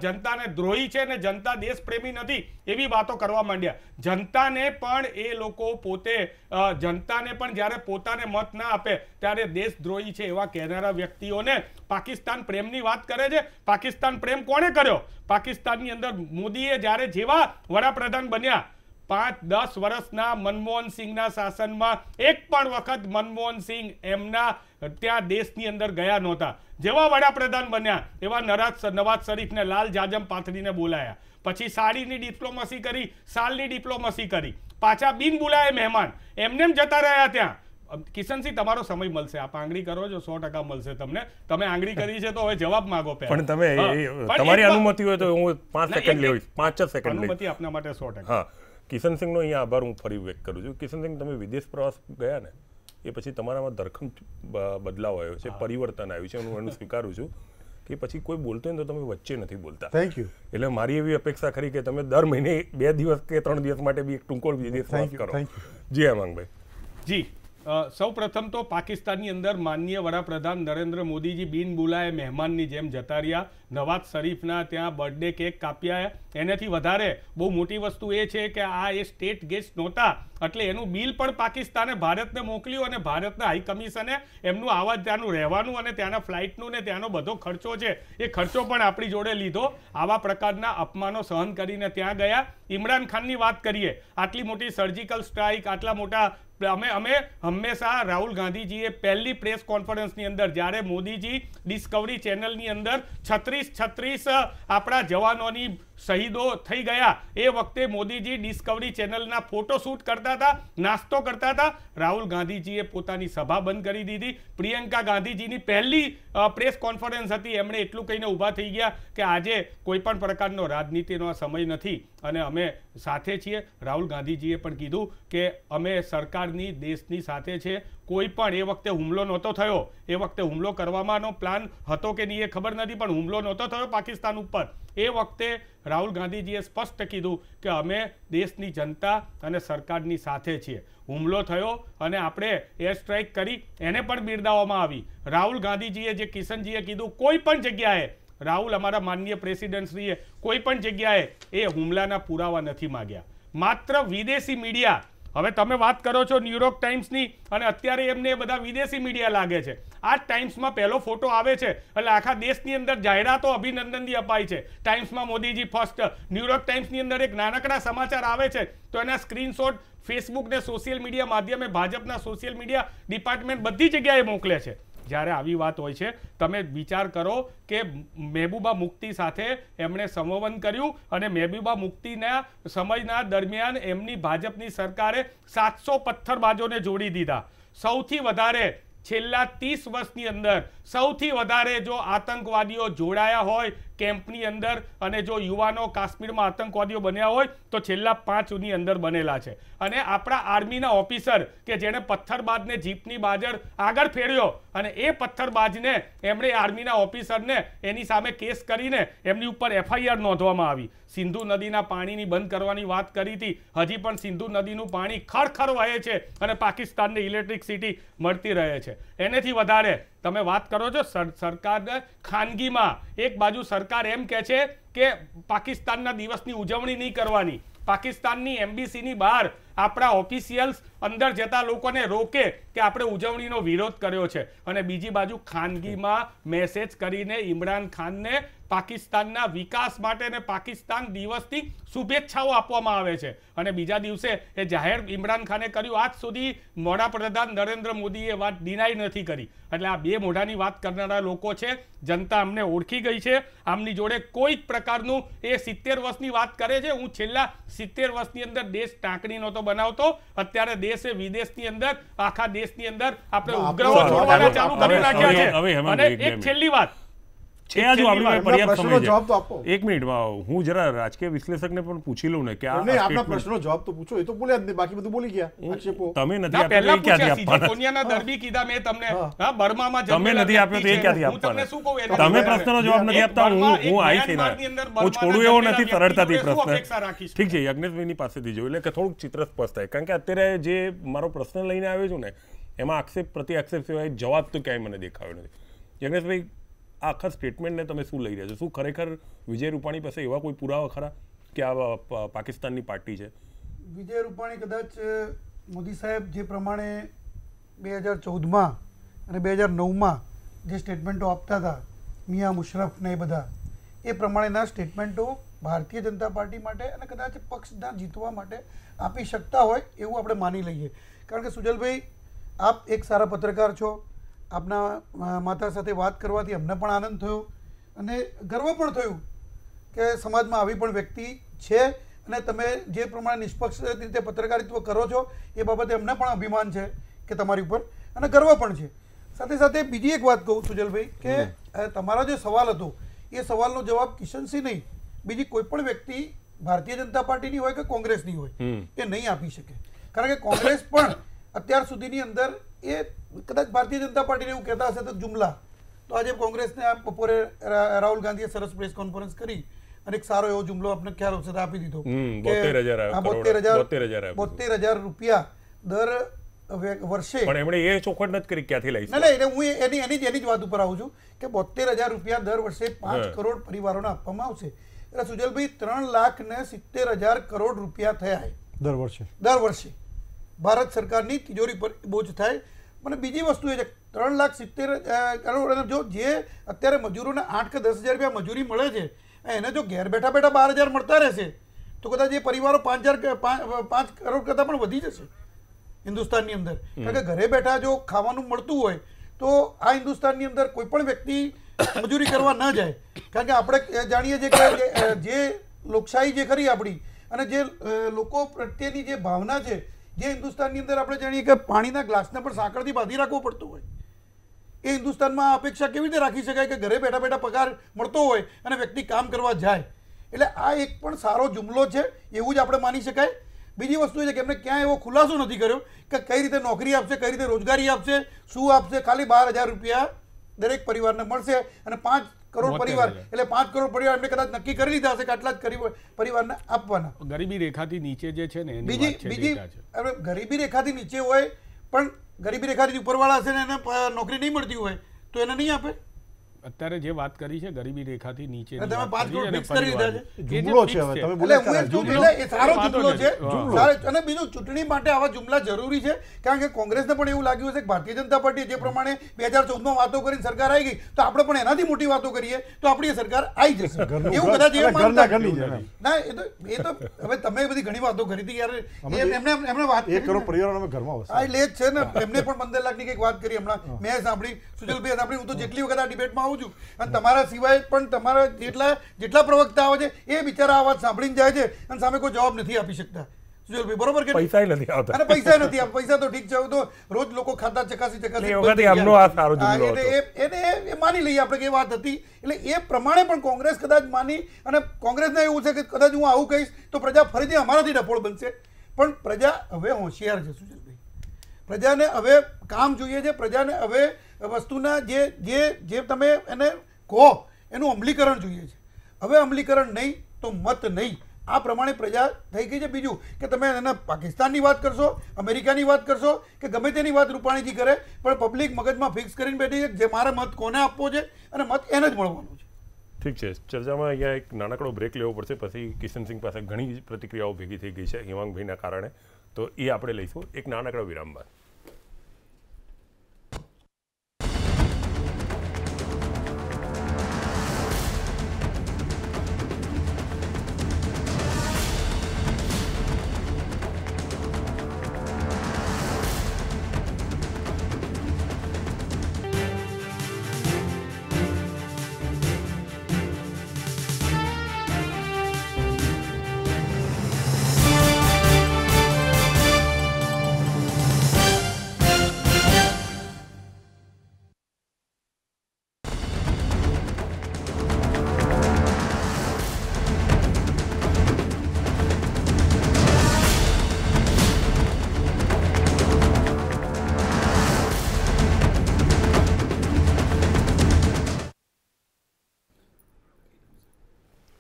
જનતાને દ્રોહી છે અને જનતા દેશપ્રેમી નથી એવી વાતો કરવા માંડ્યા. જનતાને પણ એ લોકો પોતે જનતાને પણ જ્યારે પોતાને મત ના આપે ત્યારે દેશદ્રોહી છે એવા કહેનારા વ્યક્તિઓને પાકિસ્તાન પ્રેમની વાત કરે છે. પાકિસ્તાન પ્રેમ કોણે કર્યો? પાકિસ્તાનની અંદર મોદીએ જ્યારે જેવા વડાપ્રધાન બન્યા, 5-10 વર્ષના મનમોહન સિંહના શાસનમાં એક પણ વખત મનમોહન સિંહ એમના ત્યાં દેશની અંદર ગયા નહોતા. જેવા વડાપ્રધાન બન્યા એવા નવાઝ શરીફને લાલ જાજમ પાથરીને બોલાયા, પછી સાડીની ડિપ્લોમસી કરી, સાલની ડિપ્લોમસી કરી, પાછા બિન બોલાય મહેમાન એમને જતા રહ્યા ત્યાં. કિશનસિંહ તમારો સમય મળશે, આપ આંગળી કરો છો 100% મળશે તમને. તમે આંગળી કરી છે તો હવે જવાબ માંગો. પણ તમે તમારી અનુમતિ હોય તો હું 5 સેકન્ડ લેવીશ. 5 સેકન્ડ અનુમતિ આપના માટે 100%. હા, કિશનસિંહનો અહીંયા આભાર હું ફરી વ્યક્ત કરું છું. કિશનસિંહ, તમે વિદેશ પ્રવાસ ગયા ને એ પછી તમારામાં ધરખમ બદલાવ આવ્યો છે, પરિવર્તન આવ્યું છે. હું એનું સ્વીકારું છું કે પછી કોઈ બોલતો હોય તો તમે વચ્ચે નથી બોલતા. Thank you. એટલે મારી એવી અપેક્ષા ખરી કે તમે દર મહિને 2 દિવસ કે 3 દિવસ માટે બી એક ટૂંકો વિદેશ પ્રવાસ કરો. જી હેમાંગભાઈ. જી, સૌ પ્રથમ તો પાકિસ્તાનની અંદર માનનીય વડાપ્રધાન નરેન્દ્ર મોદીજી બિન બોલાય મહેમાનની જેમ જતા રહ્યા. નવાઝ શરીફના ત્યાં બર્થડે કેક કાપ્યા. એનાથી વધારે બહુ મોટી વસ્તુ એ છે કે આ એ સ્ટેટ ગેસ્ટ નહોતા એટલે એનું બિલ પણ પાકિસ્તાને ભારતને મોકલ્યું અને ભારતના હાઈ કમિશને એમનું આવા ત્યાંનું રહેવાનું અને ત્યાંના ફ્લાઇટનું ને ત્યાંનો બધો ખર્ચો છે એ ખર્ચો પણ આપણી જોડે લીધો. આવા પ્રકારના અપમાનો સહન કરીને ત્યાં ગયા. ઇમરાન ખાનની વાત કરીએ, આટલી મોટી સર્જિકલ સ્ટ્રાઇક, આટલા મોટા અમે હંમેશા રાહુલ ગાંધીજીએ પહેલી પ્રેસ કોન્ફરન્સની અંદર જ્યારે મોદીજી ડિસ્કવરી ચેનલની અંદર 36 આપણા જવાનોની શહીદો થઈ ગયા એ વખતે મોદીજી ડિસ્કવરી ચેનલના ફોટોશૂટ કરતા હતા, નાસ્તો કરતા હતા. રાહુલ ગાંધીજીએ પોતાની સભા બંધ કરી દીધી. પ્રિયંકા ગાંધીજીની પહેલી પ્રેસ કોન્ફરન્સ હતી, એમણે એટલું કહીને ઊભા થઈ ગયા કે આજે કોઈ પણ પ્રકારનો રાજનીતિનો સમય નથી અને અમે સાથે છીએ. રાહુલ ગાંધીજીએ પણ કીધું કે અમે સરકારની દેશની સાથે છે. કોઈ પણ એ વખતે હુમલો નહોતો થયો, એ વખતે હુમલો કરવાનો પ્લાન હતો કે નહીં એ ખબર નથી, પણ હુમલો નહોતો થયો પાકિસ્તાન ઉપર. એ વખતે રાહુલ ગાંધીજીએ સ્પષ્ટ કીધું કે અમે દેશની જનતા અને સરકારની સાથે છીએ. હુમલો થયો અને આપણે એર સ્ટ્રાઇક કરી એને પણ બિરદાવવામાં આવી. રાહુલ ગાંધીજીએ જે કિશનજીએ કીધું કોઈ પણ જગ્યાએ રાહુલ અમારા માનનીય પ્રેસિડેન્ટશ્રીએ કોઈ પણ જગ્યાએ એ હુમલાના પુરાવા નથી માગ્યા. માત્ર વિદેશી મીડિયા, હવે તમે વાત કરો છો ન્યુયોર્ક ટાઈમ્સની, અને અત્યારે એમને બધા વિદેશી મીડિયા લાગે છે. આ ટાઈમ્સમાં પહેલો ફોટો આવે છે એટલે આખા દેશની અંદર જાહેરાતો અભિનંદનની અપાય છે. ટાઈમ્સમાં મોદીજી ફર્સ્ટ, ન્યુયોર્ક ટાઈમ્સની અંદર એક નાનકડા સમાચાર આવે છે તો એના સ્ક્રીનશોટ ફેસબુક ને સોશિયલ મીડિયા માધ્યમે ભાજપના સોશિયલ મીડિયા ડિપાર્ટમેન્ટ બધી જગ્યાએ મોકલે છે. જ્યારે આવી વાત હોય છે તમે વિચાર કરો કે મહેબૂબા મુફ્તી સાથે એમણે સંવહન કર્યું અને મહેબૂબા મુફ્તીના સમયના દરમિયાન એમની ભાજપની સરકારે 700 પથ્થરબાજોને જોડી દીધા. સૌથી વધારે છેલ્લા 30 વર્ષની અંદર સૌથી વધારે જો આતંકવાદીઓ જોડાયા હોય કેમ્પની અંદર અને જો યુવાનો કાશ્મીરમાં આતંકવાદીઓ બન્યા હોય તો છેલ્લા 5ની અંદર બનેલા છે. અને આપણા આર્મીના ઓફિસર કે જેણે પથ્થરબાજને જીપની બાજર આગળ ફેર્યો અને એ પથ્થરબાજને એમણે આર્મીના ઓફિસરને એની સામે કેસ કરીને એમની ઉપર FIR નોંધવામાં આવી. સિંધુ નદીના પાણીની બંધ કરવાની વાત કરી હતી, હજી પણ સિંધુ નદીનું પાણી ખરખર વહે છે અને પાકિસ્તાનને ઇલેક્ટ્રિસિટી મળતી રહે છે. એનેથી વધારે તમે વાત કરો છો સરકારને ખાનગીમાં એક બાજુ સરકાર એમ કહે છે કે પાકિસ્તાનના દિવસની ઉજવણી નહીં કરવાની, પાકિસ્તાનની એમ્બેસીની બહાર આપણા ઓફિશિયલ્સ અંદર જતા લોકોને રોકે કે આપણે ઉજવણીનો વિરોધ કર્યો છે, અને બીજી બાજુ ખાનગીમાં મેસેજ કરીને ઇમરાન ખાનને પાકિસ્તાનના વિકાસ માટે અને પાકિસ્તાન દિવસની શુભેચ્છાઓ આપવામાં આવે છે. અને બીજા દિવસે એ જાહેર ઇમરાન ખાને કર્યું. આજ સુધી વડાપ્રધાન નરેન્દ્ર મોદીએ વાત ડિનાય નથી કરી. એટલે આ બે મોઢાની વાત કરનારા લોકો છે. જનતા અમને ઓળખી ગઈ છે. આમની જોડે કોઈ જ પ્રકારનું એ 70 વર્ષની વાત કરે છે. હું છેલ્લા 70 વર્ષની અંદર દેશ ટાંકણી નહોતો બનાવતો, અત્યારે દેશે વિદેશની અંદર આખા દેશની અંદર આપણે ઉપગ્રહો છોડવાના ચાલુ કરી નાખ્યા છે. અને એક છેલ્લી વાત છે, આ જો આપણી પર્યાપ્ત સમય છે. એક મિનિટ હું જરા રાજકીય વિશ્લેષકને પણ પૂછી લઉં ને કે આપના પ્રશ્નનો જવાબ તો પૂછો. એ તો બોલ્યા જ નહીં, બાકી બધું બોલી ગયા. આક્ષેપો તમે નથી આપ્યો તો ક્યાંથી આપવાના? કોનિયાના દરબી કીધા મેં તમને. હા, બર્મામાં તમે નથી આપ્યો તો એ ક્યાંથી આપવાના? તમે પ્રશ્નનો જવાબ નથી આપતા. હું આવી થઈ હું છોડું એવો નથી સરળતાથી પ્રશ્ન. ઠીક છે, યજ્ઞેશભાઈની પાસેથી જોયું એટલે કે થોડુંક ચિત્ર સ્પષ્ટ થાય, કારણ કે અત્યારે જે મારો પ્રશ્ન લઈને આવ્યો છું ને એમાં આક્ષેપ પ્રતિ આક્ષેપ સિવાય જવાબ તો ક્યાંય મને દેખાયો નથી. યજ્ઞેશભાઈ, આખા સ્ટેટમેન્ટને તમે શું લઈ રહ્યા છો? શું ખરેખર વિજય રૂપાણી પાસે એવા કોઈ પુરાવા ખરા કે આ પાકિસ્તાનની પાર્ટી છે? વિજય રૂપાણી કદાચ મોદી સાહેબ જે પ્રમાણે 2014માં અને 2009માં જે સ્ટેટમેન્ટો આપતા હતા, મિયા મુશરફ ને એ બધા, એ પ્રમાણેના સ્ટેટમેન્ટો ભારતીય જનતા પાર્ટી માટે અને કદાચ પક્ષના જીતવા માટે આપી શકતા હોય એવું આપણે માની લઈએ. કારણ કે સુજલભાઈ, આપ એક સારા પત્રકાર છો. આપના માતા સાથે વાત કરવાથી અમને પણ આનંદ થયો અને ગર્વ પણ થયું કે સમાજમાં આવી પણ વ્યક્તિ છે અને તમે જે પ્રમાણે નિષ્પક્ષ રીતે પત્રકારિત્વ કરો છો એ બાબતે અમને પણ અભિમાન છે કે તમારી ઉપર, અને ગર્વ પણ છે. સાથે સાથે બીજી એક વાત કહું સુજલભાઈ કે તમારો જે સવાલ હતો એ સવાલનો જવાબ કિશનસિંહ નહીં, બીજી કોઈ પણ વ્યક્તિ ભારતીય જનતા પાર્ટીની હોય કે કોંગ્રેસની હોય એ નહીં આપી શકે. કારણ કે કોંગ્રેસ પણ અત્યાર સુધીની અંદર એ કદાચ ભારતીય જનતા પાર્ટીને એવું કહેતા હશે તો જુમલા, તો આજે કોંગ્રેસને બપોરે રાહુલ ગાંધીએ સરસ પ્રેસ કોન્ફરન્સ કરી અને એક સારો એવો જુમલો આપણે ખ્યાલ હશે આપી દીધો કે 72,000 રૂપિયા દર વર્ષે. પણ એમણે એ ચોખવટ નથી કરી ક્યાંથી લઈ. એટલે હું એની જ વાત ઉપર આવું છું કે 72,000 રૂપિયા દર વર્ષે 5 કરોડ પરિવારોને આપવામાં આવશે. એટલે સુજલભાઈ 3,70,000 કરોડ રૂપિયા થયા દર વર્ષે ભારત સરકારની તિજોરી પર બોજ થાય. મને બીજી વસ્તુ એ છે 3,70,000 કરોડ, જો જે અત્યારે મજૂરોને 8 કે 10,000 રૂપિયા મજૂરી મળે છે એને જો ઘેર બેઠા 12,000 મળતા રહેશે તો કદાચ એ પરિવારો 5 કરોડ કરતાં પણ વધી જશે હિન્દુસ્તાનની અંદર. કારણ કે ઘરે બેઠા જો ખાવાનું મળતું હોય તો આ હિન્દુસ્તાનની અંદર કોઈ પણ વ્યક્તિ મજૂરી કરવા ન જાય. કારણ કે આપણે જાણીએ છીએ કે જે લોકશાહી જે ખરી આપણી અને જે લોકો પ્રત્યેની જે ભાવના છે, જે હિન્દુસ્તાનની અંદર આપણે જાણીએ કે પાણીના ગ્લાસને પણ સાંકળથી બાંધી રાખવો પડતો હોય, એ હિન્દુસ્તાનમાં અપેક્ષા કેવી રીતે રાખી શકાય કે ઘરે બેઠા બેઠા પગાર મળતો હોય અને વ્યક્તિ કામ કરવા જાય? એટલે આ એક પણ સારો જુમલો છે એવું જ આપણે માની શકાય. બીજી વસ્તુ એ છે કે એમને ક્યાંય એવો ખુલાસો નથી કર્યો કે કઈ રીતે નોકરી આપશે, કઈ રીતે રોજગારી આપશે, શું આપશે. ખાલી 12,000 રૂપિયા દરેક પરિવારને મળશે અને 5 કરોડ પરિવાર એટલે 5 કરોડ પરિવાર એમને કદાચ નક્કી કરી લીધા હશે કે આટલા જ પરિવારને આપવાના. ગરીબી રેખાથી નીચે જે છે ને બીજી ગરીબી રેખાથી નીચે હોય પણ ગરીબી રેખાથી ઉપરવાળા હશે ને એને નોકરી નહીં મળતી હોય તો એને નહીં આપે. અત્યારે જે વાત કરી છે ગરીબી રેખાથી નીચે તમે 5 કરોડ ફિક્સ કરી દીધા છે. જુમલો છે હવે તમે બોલે એટલે હું એમ કહું છું, એટલે એ સારો જુમલો છે. અને બીજું ચૂંટણી માટે આવા જુમલા જરૂરી છે, કારણ કે કોંગ્રેસને પણ એવું લાગ્યું છે કે ભારતીય જનતા પાર્ટી જે પ્રમાણે 2014માં વાતો કરીને સરકાર આવી ગઈ, તો આપણે પણ એનાથી મોટી વાતો કરીએ તો આપણી સરકાર આવી જશે એવું કદાચ એ માનતા. ના, એ તો હવે તમે બધી ઘણી વાતો કરી હતી યાર. એમને વાત 1 કરોડ પરિવારો અમે ઘરમાં હા એટલે જ છે ને, એમને પણ 15 લાખની કંઈક વાત કરી હમણાં મેં સાંભળી, સુજલભાઈ સાંભળી. હું તો જેટલી વખત આ ડિબેટમાં આવું છું અને તમારા સિવાય પણ તમારા જેટલા પ્રવક્તા આવે છે એ બિચારા આ વાત સાંભળીને જાય છે અને સામે કોઈ જવાબ નથી આપી શકતા. સુજલભાઈ બરોબર કે પૈસા નથી આવતા અને પૈસા નથી આપતા. પૈસા તો ઠીક છે, તો રોજ લોકો ખાતા ચકાસી એ વખતે આમનો આ સારો જુમલો હતો. એને માની લઈએ આપણે કે વાત હતી, એટલે એ પ્રમાણે પણ કોંગ્રેસ કદાચ માની, અને કોંગ્રેસને એવું છે કે કદાચ હું આવું કહીશ તો પ્રજા ફરીથી અમારાથી ડફોળ બનશે. પણ પ્રજા હવે હોશિયાર છે સુજલભાઈ. પ્રજાને હવે કામ જોઈએ છે, પ્રજાને હવે વસ્તુના જે તમે એને કહો એનું અમલીકરણ જોઈએ છે. હવે અમલીકરણ નહીં તો મત નહીં, આ પ્રમાણે પ્રજા થઈ ગઈ છે. બીજું કે તમે એને પાકિસ્તાનની વાત કરશો, અમેરિકાની વાત કરશો કે ગમે તેની વાત રૂપાણીજી કરે, પણ પબ્લિક મગજમાં ફિક્સ કરીને બેઠી છે જે મારે મત કોને આપવો છે અને મત એને જ મળવાનો છે. ઠીક છે, ચર્ચામાં અહીંયા એક નાનકડો બ્રેક લેવો પડશે, પછી કિશનસિંહ પાસે ઘણી પ્રતિક્રિયાઓ ભેગી થઈ ગઈ છે હિમાંગભાઈના કારણે, તો એ આપણે લઈશું એક નાનકડો વિરામ બાદ.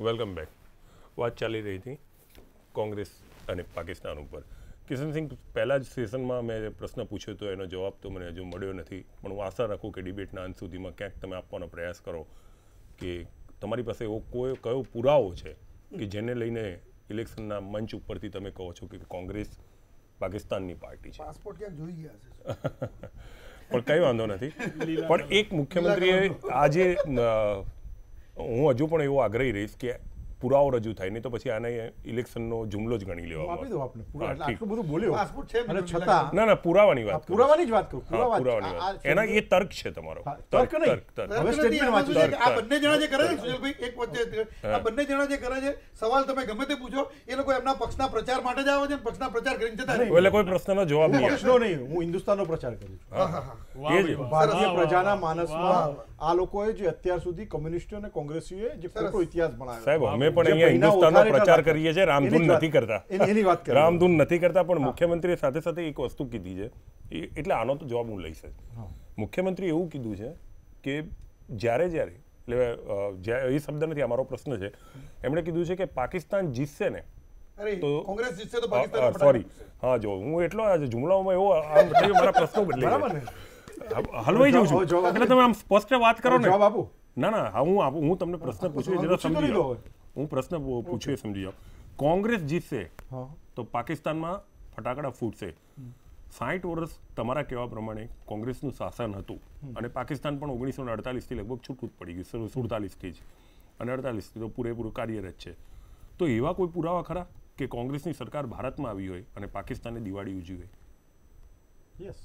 Welcome back. વાત ચાલી રહી હતી કોંગ્રેસ અને પાકિસ્તાન ઉપર. કિશનસિંહ, પહેલા જ સેશનમાં મેં પ્રશ્ન પૂછ્યો હતો, એનો જવાબ તો મને હજુ મળ્યો નથી, પણ હું આશા રાખું કે ડિબેટના અંત સુધીમાં ક્યાંક તમે આપવાનો પ્રયાસ કરો કે તમારી પાસે એવો કયો પુરાવો છે કે જેને લઈને ઇલેક્શનના મંચ ઉપરથી તમે કહો છો કે કોંગ્રેસ પાકિસ્તાનની પાર્ટી છે. પાસપોર્ટ ક્યાંક જોઈ ગયા છે પણ કંઈ વાંધો નથી. પણ એક મુખ્યમંત્રીએ આજે હું હજુ પણ એવો આગ્રહી રહીશ કે પુરાવો રજૂ થાય, નહીં તો પછી આને ઇલેક્શનનો જુમલો જ ગણી લેવામાં. ના ના, પુરાવાની વાત, પુરાવાની જ વાત કરું. પુરાવાની વાત, એના એ તર્ક છે તમારો. તર્ક આ બંને જણા જે કરે છે સુજલભાઈ, એક વચ્ચે આ બંને જણા જે કરે છે, સવાલ તમે ગમે તે પૂછો, એ લોકો એમના પક્ષના પ્રચાર માટે જ આવે છે, પક્ષના પ્રચાર કરીને જતા રહે. એટલે કોઈ પ્રશ્નનો જવાબ નહીં. હું હિન્દુસ્તાનનો પ્રચાર કરું છું. ભારતીય પ્રજાના માનસમાં આ લોકોએ જે અત્યાર સુધી કોમ્યુનિસ્ટો અને કોંગ્રેસીઓએ જે ખોટો ઇતિહાસ બનાવ્યો. સાહેબ, અમે પણ અહીંયા હિન્દુસ્તાનનો પ્રચાર કરીએ છીએ, રામધૂન નથી કરતા. એની વાત કરી, રામધૂન નથી કરતા, પણ મુખ્યમંત્રીએ સાથે સાથે એક વસ્તુ કીધી છે, એટલે આનો તો જવાબ હું લઈશ. મુખ્યમંત્રીએ એવું કીધું છે કે જ્યારે એટલે એ શબ્દ નથી, અમારો પ્રશ્ન છે, એમણે કીધું છે કે પાકિસ્તાન જીતશે ને તો કોંગ્રેસ જીતશે તો પાકિસ્તાન. સોરી, હા, જો હું એટલો જુમલાઓમાં એવો મારા પ્રશ્નો બદલાઈ હલવાઈ જાઉં છું, એટલે તમે આમ સ્પષ્ટ વાત કરો ને. જવાબ આપો. ના, હું તમને પ્રશ્ન પૂછ્યો જરા સમજી લો. હું પ્રશ્ન પૂછ્યો સમજી જાઓ. કોંગ્રેસ જીતશે તો પાકિસ્તાનમાં ફટાકડા ફૂટશે. 60 વર્ષ તમારા કહેવા પ્રમાણે કોંગ્રેસનું શાસન હતું અને પાકિસ્તાન પણ 1948થી લગભગ છૂટું પડી ગયું, 47થી જ, અને 48થી તો પૂરેપૂરું કાર્યરત છે. તો એવા કોઈ પુરાવા ખરા કે કોંગ્રેસની સરકાર ભારતમાં આવી હોય અને પાકિસ્તાને દિવાળી ઉજવી હોય? યસ,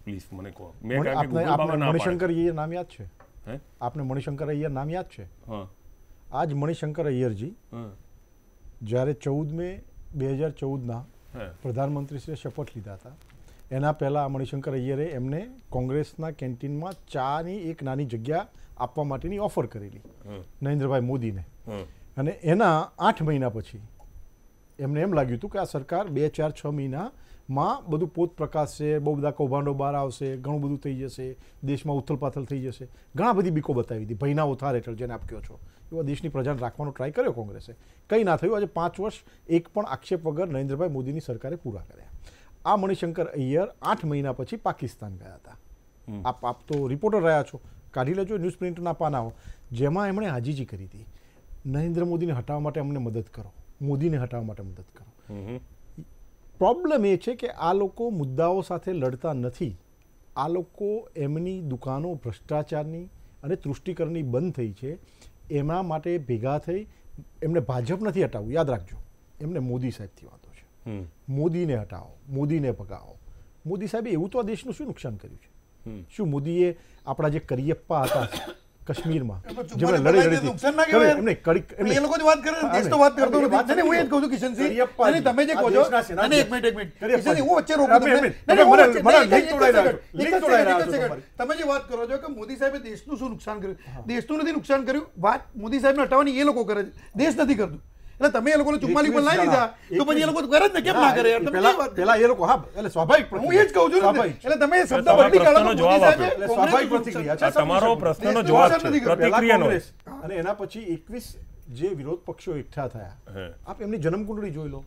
પ્લીઝ મને કહો. મણિશંકર અય્યર નામ યાદ છે? આપને મણિશંકર અય્યર નામ યાદ છે? આજ મણિશંકર અય્યરજી જ્યારે 14 મે 2014ના પ્રધાનમંત્રીશ્રીએ શપથ લીધા હતા, એના પહેલા મણિશંકર અય્યરે એમને કોંગ્રેસના કેન્ટીનમાં ચાની એક નાની જગ્યા આપવા માટેની ઓફર કરેલી નરેન્દ્રભાઈ મોદીને, અને એના 8 મહિના પછી એમને એમ લાગ્યું હતું કે આ સરકાર 2, 4, 6 મહિનામાં બધું પોત પ્રકાશશે, બહુ બધા કૌભાંડો બહાર આવશે, ઘણું બધું થઈ જશે, દેશમાં ઉથલપાથલ થઈ જશે, ઘણા બધી બીકો બતાવી હતી. ભયના ઓથાર હેઠળ જેને આપ કહો છો એવા દેશની પ્રજાને રાખવાનો ટ્રાય કર્યો કોંગ્રેસે, કંઈ ના થયું. આજે 5 વર્ષ એક પણ આક્ષેપ વગર નરેન્દ્રભાઈ મોદીની સરકારે પૂરા કર્યા. આ મણિશંકર અય્યર 8 મહિના પછી પાકિસ્તાન ગયા હતા. આપ તો રિપોર્ટર રહ્યા છો, કાઢી લેજો ન્યૂઝ પ્રિન્ટના પાનાઓ, જેમાં એમણે આજીજી કરી હતી, નરેન્દ્ર મોદીને હટાવવા માટે અમને મદદ કરો, મોદીને હટાવવા માટે મદદ કરો. પ્રોબ્લેમ એ છે કે આ લોકો મુદ્દાઓ સાથે લડતા નથી. આ લોકો એમની દુકાનો ભ્રષ્ટાચારની અને તૃષ્ટિકરણની બંધ થઈ છે, એમના માટે ભેગા થઈ એમને ભાજપ નથી હટાવવું. યાદ રાખજો, એમને મોદી સાહેબથી વાંધો છે. મોદીને હટાવો, મોદીને ભગાવો. મોદી સાહેબે એવું તો આ દેશનું શું નુકસાન કર્યું છે? શું મોદીએ આપણા જે કરિયપ્પા હતા કાશ્મીરમાં જેમણે લડાઈ લડી હતી, એમને એ લોકો જ વાત કરે, દેશ તો વાત કરતો નથી. હું એ જ કહું છું કિશનસિંહ, અને તમે જે કહો છો, અને એક મિનિટ કિશનસિંહ, હું વચ્ચે રોકું તમને. તમે જે વાત કરો છો કે મોદી સાહેબે દેશનું શું નુકસાન કર્યું, દેશનું નથી નુકસાન કર્યું. વાત મોદી સાહેબને હટાવવાની એ લોકો કરે છે, દેશ નથી કરતું. એટલે તમે એ લોકોને 44 પર લાવી દીધા તો પછી એ લોકો કરે જ ને, કેમ ના કરે યાર? પેલા એ લોકો, હા, એટલે સ્વાભાવિક, હું એ જ કહું છું ને. એટલે તમે શબ્દ બદલી કાઢો. સ્વાભાવિક પ્રતિક્રિયા છે, તમારો પ્રશ્નનો જવાબ છે, પ્રતિક્રિયાનો. અને એના પછી 21 જે વિરોધ પક્ષો એકઠા થયા, આપ એમની જન્મકુંડળી જોઈ લો.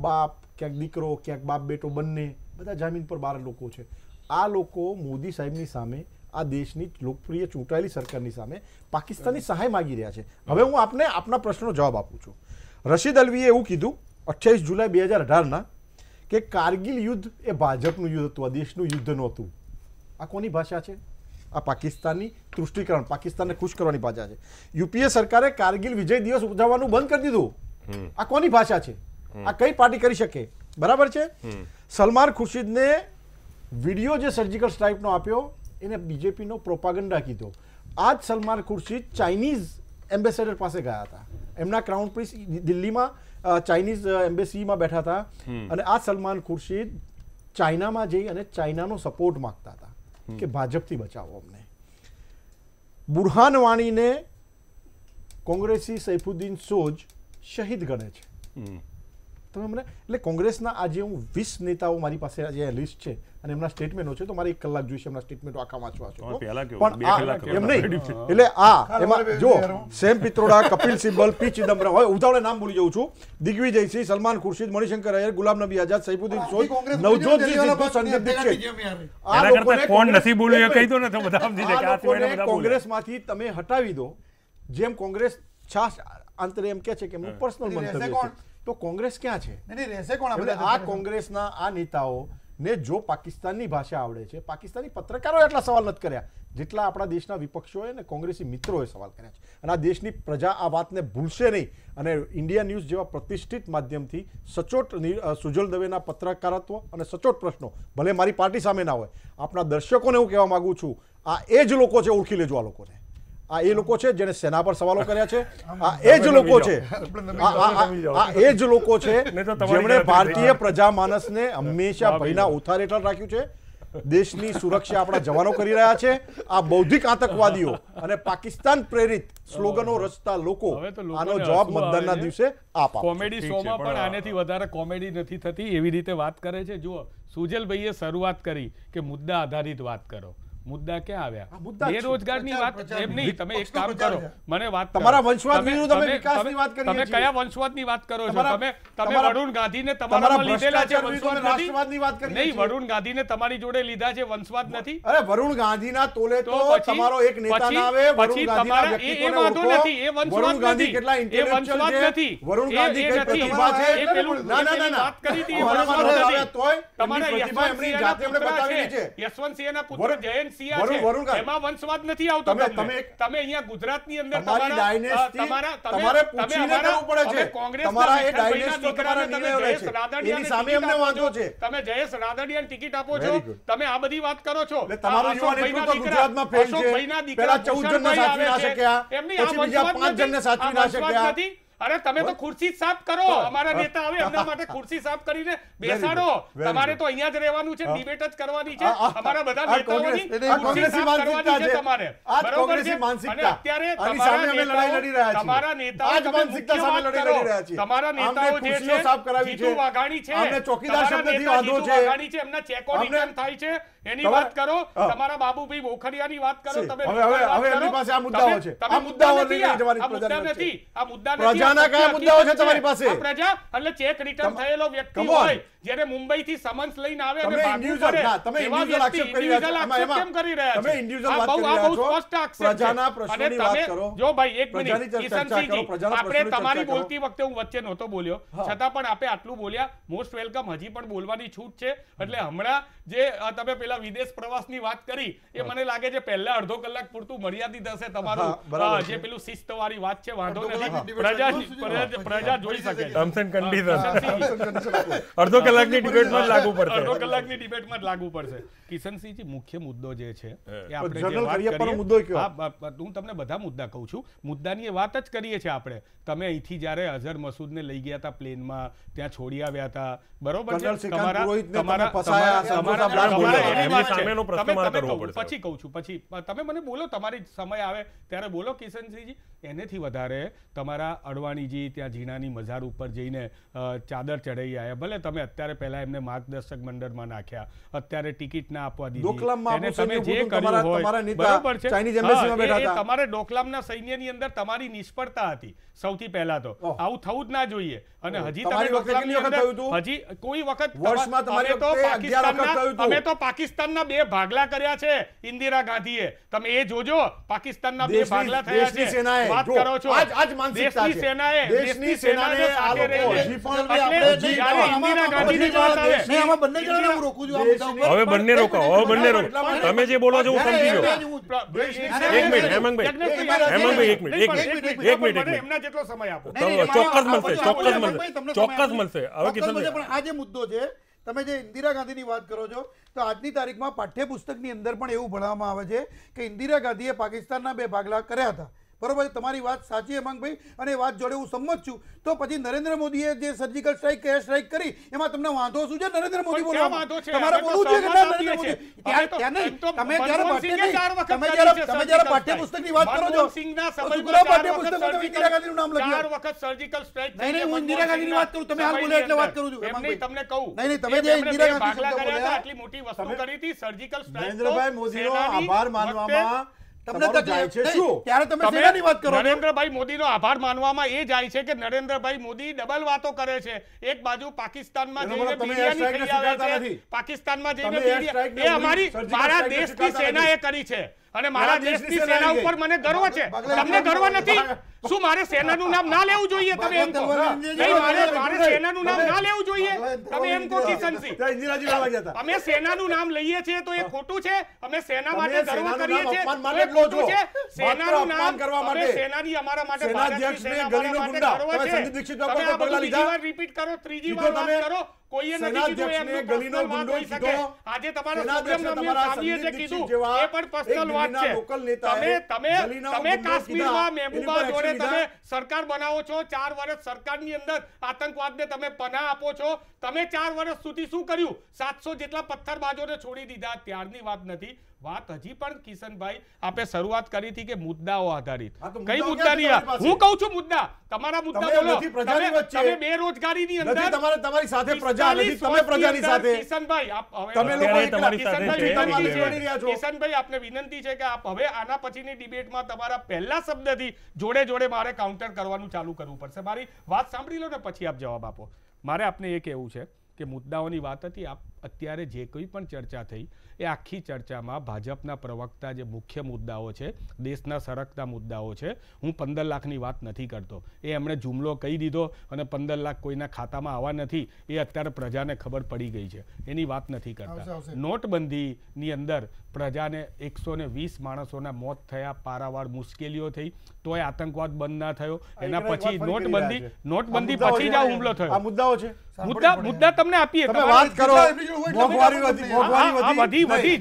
બાપ, ક્યાંક દીકરો, ક્યાંક બાપ બેટો, બંને બધા જામીન પર 12 લોકો છે. આ લોકો મોદી સાહેબની સામે, આ દેશની લોકપ્રિય ચૂંટાયેલી સરકારની સામે પાકિસ્તાનની સહાય માગી રહ્યા છે. હવે હું આપને આપના પ્રશ્નનો જવાબ આપું છું. રશીદ અલ્વીએ એવું કીધું 28 જુલાઈ 2018 કે કારગિલ યુદ્ધ એ ભાજપનું યુદ્ધ હતું, આ દેશનું યુદ્ધ નહોતું. આ કોની ભાષા છે? આ પાકિસ્તાનની તૃષ્ટિકરણ, પાકિસ્તાનને ખુશ કરવાની ભાષા છે. યુપીએ સરકારે કારગિલ વિજય દિવસ ઉજવવાનું બંધ કરી દીધું. આ કોની ભાષા છે? આ કઈ પાર્ટી કરી શકે? બરાબર છે. સલમાન ખુરશીદને વિડીયો જે સર્જિકલ સ્ટ્રાઇકનો આપ્યો એને બીજેપીનો પ્રોપાગન્ડા કીધો. આ જ સલમાન ખુરશીદ ચાઇનીઝ એમ્બેસેડર પાસે ગયા હતા. એમના ક્રાઉન પ્રિન્સ દિલ્હીમાં ચાઇનીઝ એમ્બેસીમાં બેઠા હતા, અને આ સલમાન ખુરશીદ ચાઇનામાં જઈ અને ચાઇનાનો સપોર્ટ માંગતા હતા કે ભાજપથી બચાવો અમને. બુરહાન વાણીને કોંગ્રેસી સૈફુદ્દીન સોજ શહીદ ગણે છે. તમે મને, એટલે કોંગ્રેસના આજે હું 20 નેતાઓ મારી પાસે આજે લિસ્ટ છે અને એમના સ્ટેટમેન્ટો છે, તો મારે 1 કલાક જોઈશે એમના સ્ટેટમેન્ટો આખા વાંચવા છે. પણ એમ નહીં, એટલે એમાં જો સેમ પિત્રોડા, કપિલ સિબ્બલ, પી ચિદમ્બરમ, હવે ઉતાવળે નામ ભૂલી જઉં છું, દિગ્વિજયસિંહ, સલમાન ખુરશીદ, મણિશંકર અય્યર, ગુલામ નબી આઝાદ, સૈફુદ્દીન સોજ, નવજોતજી સિદ્ધુ, સંદીપ દીક્ષિત. આ લોકોને કોણ નથી બોલ્યું એ કહી દો ને, તો બધા સમજી જાય કે આ સિવાયના બધા બોલે. કોંગ્રેસમાંથી તમે હટાવી દો, જેમ કોંગ્રેસ છાશ આંતરે એમ કહે છે કે એમનું પર્સનલ મંતવ્ય છે, તો કોંગ્રેસ ક્યાં છે? રહેશે કોણ? આ કોંગ્રેસના આ નેતાઓ ને જો પાકિસ્તાનની ભાષા આવડે છે, પાકિસ્તાની પત્રકારોએ એટલા સવાલ નથી કર્યા જેટલા આપણા દેશના વિપક્ષોએ અને કોંગ્રેસી મિત્રોએ સવાલ કર્યા છે. અને આ દેશની પ્રજા આ વાતને ભૂલશે નહીં. અને ઇન્ડિયા ન્યૂઝ જેવા પ્રતિષ્ઠિત માધ્યમથી સચોટ સુજલ દવેના પત્રકારત્વ અને સચોટ પ્રશ્નો, ભલે મારી પાર્ટી સામે ના હોય, આપણા દર્શકોને હું કહેવા માંગુ છું, આ એ જ લોકો છે, ઓળખી લેજો આ લોકોને. આ એ લોકો છે જેને સેના પર સવાલો કર્યા છે, આ એ જ લોકો છે, આ એ જ લોકો છે જેમણે ભારતીય પ્રજામાનસને હંમેશા ભયના ઓથાર હેઠળ રાખ્યું છે. દેશની સુરક્ષા આપણા જવાનો કરી રહ્યા છે. આ બૌદ્ધિક આતંકવાદીઓ અને પાકિસ્તાન પ્રેરિત સ્લોગનો રચતા લોકો, આનો જવાબ મતદાનના દિવસે આપો. કોમેડી શોમાં પણ આનેથી વધારે કોમેડી નથી થતી, એવી રીતે વાત કરે છે. જુઓ, સુજલભાઈએ શરૂઆત કરી કે મુદ્દા આધારિત વાત કરો. મુદ્દા ક્યાં આવ્યા? બેરોજગારની વાત એમ નહીં. તમે એક કામ કરો, મને વાત તમારા વંશવાદ વિરુદ્ધ તમે વિકાસની વાત કરી. તમે કયા વંશવાદની વાત કરો છો? તમે વરુણ ગાંધીને તમારામાં લીધેલા છે, વંશવાદ રાષ્ટ્રવાદની વાત કરી નહીં. વરુણ ગાંધીને તમારી જોડે લીધા છે, વંશવાદ નથી. અરે વરુણ ગાંધીના તોલે તો તમારો એક નેતા ના આવે. પછી તમારા એ વાંધો નથી, એ વંશવાદ નથી, એ વંશવાદ નથી, વરુણ ગાંધી કઈ પ્રતિભા છે? એ પેલું વાત કરી હતી, એ વંશવાદ નથી. તમારા યશવંતસિંહના પુત્ર જયંત એમાં વંશવાદ નથી આવતો. તમે અહીંયા ગુજરાતની અંદર તમે જયેશ રાદડિયાને ટિકિટ આપો છો, તમે આ બધી વાત કરો છો. અરે તમે તો ખુરશી સાફ કરો. અમારા નેતા આવે એમના માટે ખુરશી સાફ કરીને બેસાડો. તમારે તો અહીંયા જ રહેવાનું છે, ડિબેટ જ કરવાની છે. અમારા બધા નેતાઓની ખુરશી સાફ કરવાની છે તમારે. બરોબર છે. અને અત્યારે તમારા નેતાઓ તમારા નેતાઓ જે છે, જીતુ વાઘાણી છે, તમારા નેતા જીતુ વાઘાણી છે, એમના ચેકો રિટર્ન થાય છે. એની વાત કરો, તમારા બાબુભાઈ બોખરિયાની વાત કરો, તમે હવે એમની પાસે આ મુદ્દાઓ છે, આ મુદ્દાઓ નથી, આ મુદ્દા નથી, પ્રજાના કયા મુદ્દાઓ છે તમારી પાસે? પ્રજા એટલે ચેક રિટર્ન થયેલો વ્યક્તિ હોય, જેને મુંબઈ થી સમન્સ લઈને આવે અને ભાગવું પડે, તમે ઇન્ડિવિડ્યુઅલ આક્ષેપ કરી રહ્યા છો, કેમ કરી રહ્યા છો? તમે ઇન્ડિવિડ્યુઅલ વાત કરી રહ્યા છો, પ્રજાના પ્રશ્નોની વાત કરો. જો ભાઈ એક મિનિટ પ્રજાની ચર્ચા કરો, પ્રજાના આપણે પ્રશ્નોની તમારી ચર્ચા કરો. બોલતી વખતે હું વચ્ચે નહોતો બોલ્યો, છતાં પણ આપે આટલું બોલ્યા, મોસ્ટ વેલકમ. હજી પણ બોલવાની છૂટ છે. એટલે હમણાં જે તમે પેલા વિદેશ પ્રવાસની વાત કરી, એ મને લાગે છે પહેલા અડધો કલાક પૂરતું મર્યાદિત હશે તમારું, જે પેલું શિસ્તવાળી વાત છે, વાંધો નથી, પ્રજા જોઈ શકે છે. ટર્મ્સ એન્ડ કન્ડિશન અડધો કલાકની ડિબેટમાં લાગુ પડશે, અડધો કલાકની ડિબેટમાં જ લાગુ પડશે. કિશનસિંહજી, મુખ્ય મુદ્દો જે છે એ આપણે જે જનરલ વાત કરિયપ્પાનો કરીએ, મુદ્દો કયો? હા, હું તમને બધા મુદ્દા કહું છું, મુદ્દાની એ વાત જ કરીએ છીએ આપણે. તમે અહીંથી જ્યારે અઝહર મસૂદને લઈ ગયા હતા પ્લેનમાં, ત્યાં છોડી આવ્યા હતા, બરોબર છે? પછી કહું છું, પછી તમે મને બોલો, તમારી સમય આવે ત્યારે બોલો. કિશનસિંહજી, એનેથી વધારે તમારા અડવાણીજી ત્યાં જીણાની મઝાર ઉપર જઈને ચાદર ચડાઈ આવ્યા. ભલે તમે અત્યારે પહેલા એમને માર્ગદર્શક મંડળમાં નાખ્યા, અત્યારે ટિકિટ ના આપવા દીધી, એને તમે જે કર્યું હોય, બરોબર છે, તમારે ડોકલામના સૈન્યની અંદર તમારી નિષ્ફળતા હતી સૌથી પહેલા તો. આવું થવું જ ના જોઈએ. અને હજી તમે ડોકલામની અંદર હજી કોઈ વખત અમે તો પાકિસ્તાનના 2 ભાગલા કર્યા છે ઇન્દિરા ગાંધીએ. તમે એ જોજો, પાકિસ્તાનના 2 ભાગલા થયા છે. વાત કરો છો દેશની સેનાએ, દેશની સેનાને સાથે રહીને ઇન્દિરા ગાંધીની વાત આવે. હવે બંને રોકો, હવે બંને રોકો. તમે જે બોલો છો હું સમજી ગયો. એક મિનિટ હેમંતભાઈ, એક મિનિટ એમના જેટલો સમય આપો. ચોક્કસ મળશે, ચોક્કસ મળશે. હવે કિશનભાઈ, પણ આ જે મુદ્દો છે, તમે જે ઇન્દિરા ગાંધીની વાત કરો છો, તો આજની તારીખમાં પાઠ્યપુસ્તકની અંદર પણ એવું ભણવામાં આવે છે કે ઇન્દિરા ગાંધીએ પાકિસ્તાનના 2 ભાગલા કર્યા હતા. બરોબર, તમારી વાત સાચી હેમાંગભાઈ, અને વાત જોડે હું સંમત છું. તો પછી નરેન્દ્ર મોદીએ જે સર્જિકલ સ્ટ્રાઇક એર સ્ટ્રાઇક કરી, એમાં તમને વાંધો શું છે? નરેન્દ્ર મોદી બોલવામાં તમારે બોલવું જોઈએ કે ના નરેન્દ્ર મોદી? તમે જ્યારે પાઠ્યપુસ્તકની વાત કરો છો, પાઠ્યપુસ્તકમાં ઇન્દિરા ગાંધીનું નામ લખ્યું. 4 વખત સર્જિકલ સ્ટ્રાઇક. નહીં, હું ઇન્દિરા ગાંધીની વાત કરું, તમે હાલ બોલે એટલે વાત કરું છું. તમને કહું, નહીં, તમે જે ઇન્દિરા ગાંધી ભાગલા કર્યા હતા, આટલી મોટી વસ્તુ કરી હતી, સર્જિકલ સ્ટ્રાઇક. નરેન્દ્રભાઈ મોદીનો આભાર માનવામાં નરેન્દ્રભાઈ મોદીનો આભાર માનવામાં એ જાય છે કે નરેન્દ્રભાઈ મોદી ડબલ વાતો કરે છે. એક બાજુ પાકિસ્તાનમાં જઈને બિરયાની ખાઈ આવે છે, પાકિસ્તાનમાં જઈને એ અમારી મારા દેશની સેનાએ કરી છે, અને મારા દેશની સેના ઉપર મને ગર્વ છે. તમને ગર્વ નથી? શું મારે સેનાનું નામ ના લેવું જોઈએ? તમે એમ કહો. મારે સેનાનું નામ ના લેવું જોઈએ? તમે એમ કહો કિશનસિંહ. અમે સેનાનું નામ લઈએ છીએ તો એ ખોટું છે? અમે સેના માટે ગર્વ કરીએ છીએ તો એ ખોટું છે? સેનાનું નામ અમે સેનાની અમારા માટે ભારતની સેના અમારા માટે ગર્વ છે. તમે આ બધું બીજી વાર રિપીટ કરો, ત્રીજી વાર વાત કરો. કોઈએ નથી કીધું એમનું પર્સનલ વાત હોઈ શકે. આજે તમારો પ્રોગ્રામ સામીએ જે કીધું એ પણ પર્સનલ વાત છે. તમે કાશ્મીરમાં મહેબૂબા જોડે તમે સરકાર બનાવો છો, 4 વર્ષ સરકારની અંદર આતંકવાદને તમે પનાહ આપો છો. તમે 4 વર્ષ સુધી શું કર્યું? 700 જેટલા પથ્થરબાજોને છોડી દીધા. ત્યારની વાત નથી. વાત હજી પણ કિશનભાઈ આપે શરૂઆત કરી હતી કે મુદ્દાઓ આધારિત. કઈ મુદ્દાની? હું કહું છું મુદ્દા, તમારા મુદ્દા બોલો. તમે બેરોજગારીની અંદર તમારી સાથે પ્રજા નથી, તમે પ્રજાની સાથે. કિશનભાઈ તમે લોકો તમારી સાથે. કિશનભાઈ આપને વિનંતી છે કે આપ હવે આના પછીની ડિબેટમાં તમારા પહેલા શબ્દથી જોડે જોડે મારે કાઉન્ટર કરવાનું ચાલુ કરવું પડશે. મારી વાત સાંભળી લો ને પછી આપ જવાબ આપો. મારે આપને એ કહેવું છે કે મુદ્દાઓની વાત હતી. આપ અત્યારે જે કોઈ પણ ચર્ચા થઈ એ આખી ચર્ચામાં ભાજપના પ્રવક્તા જે મુખ્ય મુદ્દાઓ છે, દેશના સરકતા મુદ્દાઓ છે, હું 15 લાખની વાત નથી કરતો. એ એમણે જુમલો કહી દીધો અને 15 લાખ કોઈના ખાતામાં આવવા નથી, એ અત્યારે પ્રજાને ખબર પડી ગઈ છે, એની વાત નથી કરતા. નોટબંધીની અંદર પ્રજાને 120 માણસોના મોત થયા, પારાવાર મુશ્કેલીઓ થઈ, તોય આતંકવાદ બંધ ના થયો. એના પછી નોટબંધી પછી જ આ હુમલો થયો. આ મુદ્દાઓ છે. મુદ્દા તમને આપીએ. તમે વાત કરો. મોંઘવારી નથી વધી.